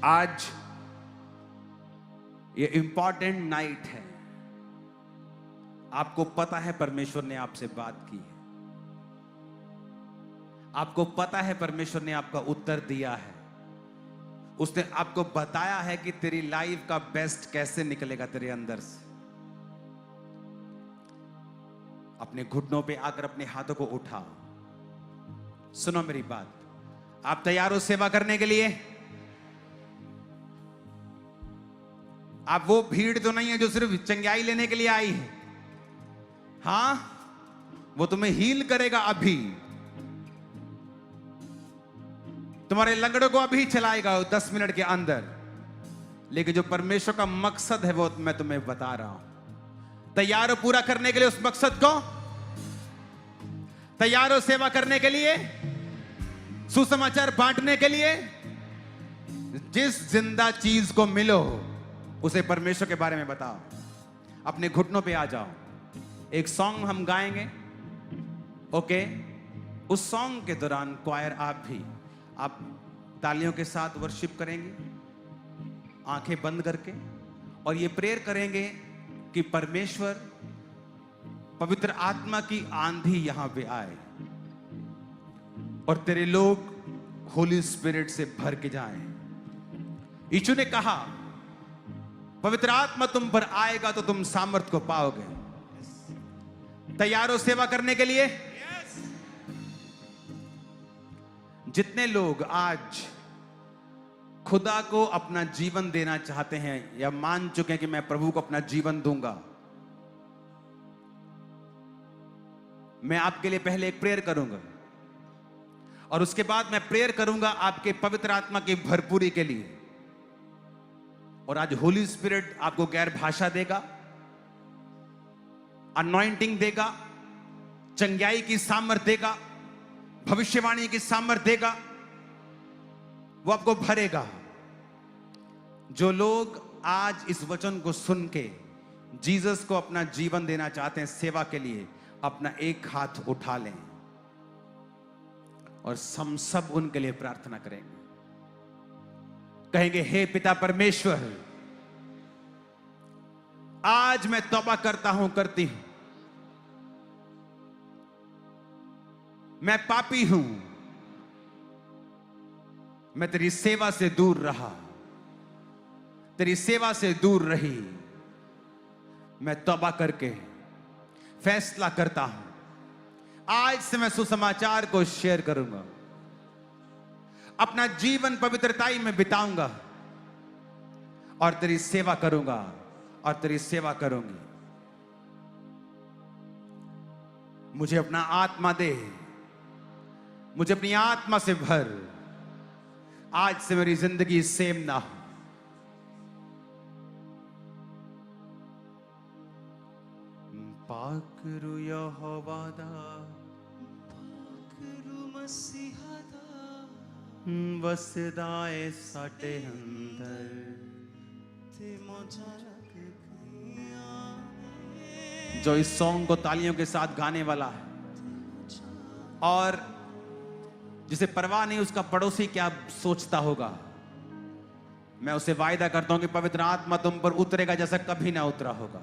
आज ये इंपॉर्टेंट नाइट है। आपको पता है परमेश्वर ने आपसे बात की है, आपको पता है परमेश्वर ने आपका उत्तर दिया है, उसने आपको बताया है कि तेरी लाइफ का बेस्ट कैसे निकलेगा तेरे अंदर से। अपने घुटनों पे आकर अपने हाथों को उठाओ। सुनो मेरी बात, आप तैयार हो सेवा करने के लिए? आप वो भीड़ तो नहीं है जो सिर्फ चंगाई लेने के लिए आई है। हां, वो तुम्हें हील करेगा अभी, तुम्हारे लंगड़ों को अभी चलाएगा 10 मिनट के अंदर, लेकिन जो परमेश्वर का मकसद है वो मैं तुम्हें बता रहा हूं। तैयार हो पूरा करने के लिए उस मकसद को? तैयार हो सेवा करने के लिए, सुसमाचार बांटने के लिए? जिस जिंदा चीज को मिलो उसे परमेश्वर के बारे में बताओ। अपने घुटनों पे आ जाओ। एक सॉन्ग हम गाएंगे, ओके? उस सॉन्ग के दौरान क्वायर आप तालियों के साथ वर्शिप करेंगे, आंखें बंद करके, और ये प्रेयर करेंगे कि परमेश्वर पवित्र आत्मा की आंधी यहां पे आए और तेरे लोग होली स्पिरिट से भर के जाएं। यीशु ने कहा पवित्र आत्मा तुम पर आएगा तो तुम सामर्थ को पाओगे। तैयार हो सेवा करने के लिए? जितने लोग आज खुदा को अपना जीवन देना चाहते हैं या मान चुके हैं कि मैं प्रभु को अपना जीवन दूंगा, मैं आपके लिए पहले एक प्रेयर करूंगा और उसके बाद मैं प्रेयर करूंगा आपके पवित्र आत्मा की भरपूरी के लिए। और आज होली स्पिरिट आपको गैर भाषा देगा, अनॉइंटिंग देगा, चंगाई की सामर्थ देगा, भविष्यवाणी की सामर्थ देगा, वो आपको भरेगा। जो लोग आज इस वचन को सुन के जीसस को अपना जीवन देना चाहते हैं सेवा के लिए, अपना एक हाथ उठा लें और हम सब उनके लिए प्रार्थना करेंगे। कहेंगे, हे पिता परमेश्वर, आज मैं तौबा करता हूं, करती हूं, मैं पापी हूं, मैं तेरी सेवा से दूर रहा, तेरी सेवा से दूर रही। मैं तौबा करके फैसला करता हूं, आज से मैं सुसमाचार को शेयर करूंगा, अपना जीवन पवित्रताई में बिताऊंगा और तेरी सेवा करूंगा और तेरी सेवा करूंगी। मुझे अपना आत्मा दे, मुझे अपनी आत्मा से भर। आज से मेरी जिंदगी सेम ना हो। पाकरू यहोवा दा पाकरू मसीहा दा वसदा है साडे अंदर ते मौजा लग गईयां ने। जो इस सॉन्ग को तालियों के साथ गाने वाला है और जिसे परवाह नहीं उसका पड़ोसी क्या सोचता होगा, मैं उसे वायदा करता हूं कि पवित्र आत्मा तुम पर उतरेगा जैसा कभी ना उतरा होगा।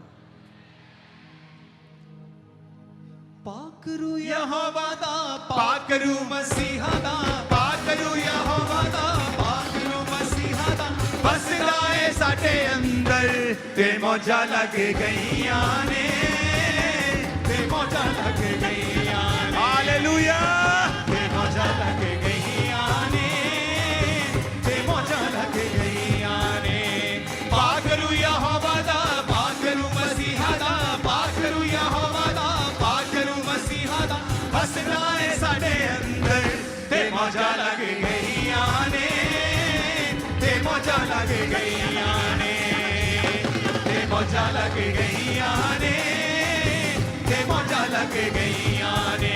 पाकरू यहोवा दा पाकरू मसीहा दा पाकरू यहोवा दा पाकरू मसीहा दा बसदा है साडे अंदर ते मौजा लग गईयां ने, ते मौजा लग गईयां ने। हालेलुया। ते मौजा लग गईयां ने, ते मौजा लग गईयां ने। पाकरू यहोवा दा पाकरू मसीहा दा पाकरू यहोवा दा पाकरू मसीहा दा बसदा है साडे अंदर ते मौजा लग गईयां ने, ते मौजा लग गईयां ने। ते मौजा लग गईयां ने, ते मौजा लग गईयां ने।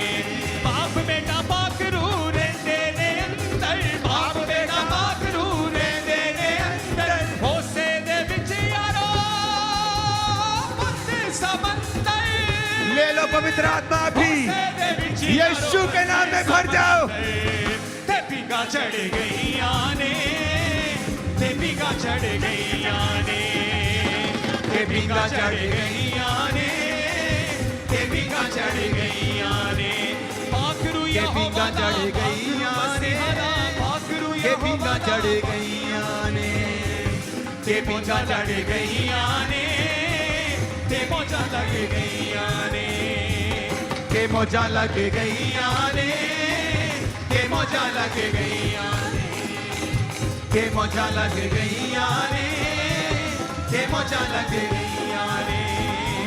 बाप बेटा पाकरू रहंदे ने अंदर, बाप बेटा पाकरू रहंदे ने अंदर। होसे दे विच यारो मत समंदर। ले लो पवित्र आत्मा भी, होसे दे विच यीशु के नाम में भर जाओ। ते पीगा चढ़ गईयां ने, ते पीगा चढ़ गईयां ने। ते पीगा चढ़ गईयां ने, ते पीगा चढ़ गईयां ने। पाकरू यहोवा दा चढ़ गईयां ने, पाकरू के यहोवा पींगा दा चढ़ गईयां ने, ते पीगा चढ़ गईयां ने, ते मौजा लग गईयां ने। के मौजा लग गईयां ने, ते मौजा लग गईयां ने। के मौजा लग गईयां ने, ते मौजा लग गईयां ने।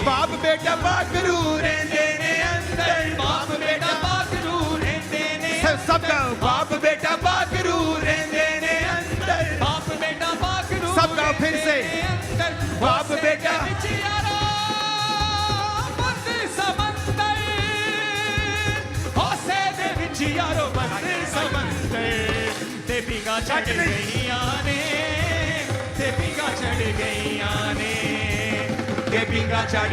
बाप बेटा पाकरू रहंदे ने अंदर, बाप बेटा पाकरू रहंदे ने। सब गाओ। बाप बेटा पाकरू रहंदे ने अंदर, बाप बेटा पाकरू सब गाओ फिर से। अंदर। बाप बेटा विच यारो मत समंदर। होसे दे विच यारो मत समंदर। ते पीगा चढ़ गईयां ने, ते पीगा चढ़ गईयां ने। ते पीगा चढ़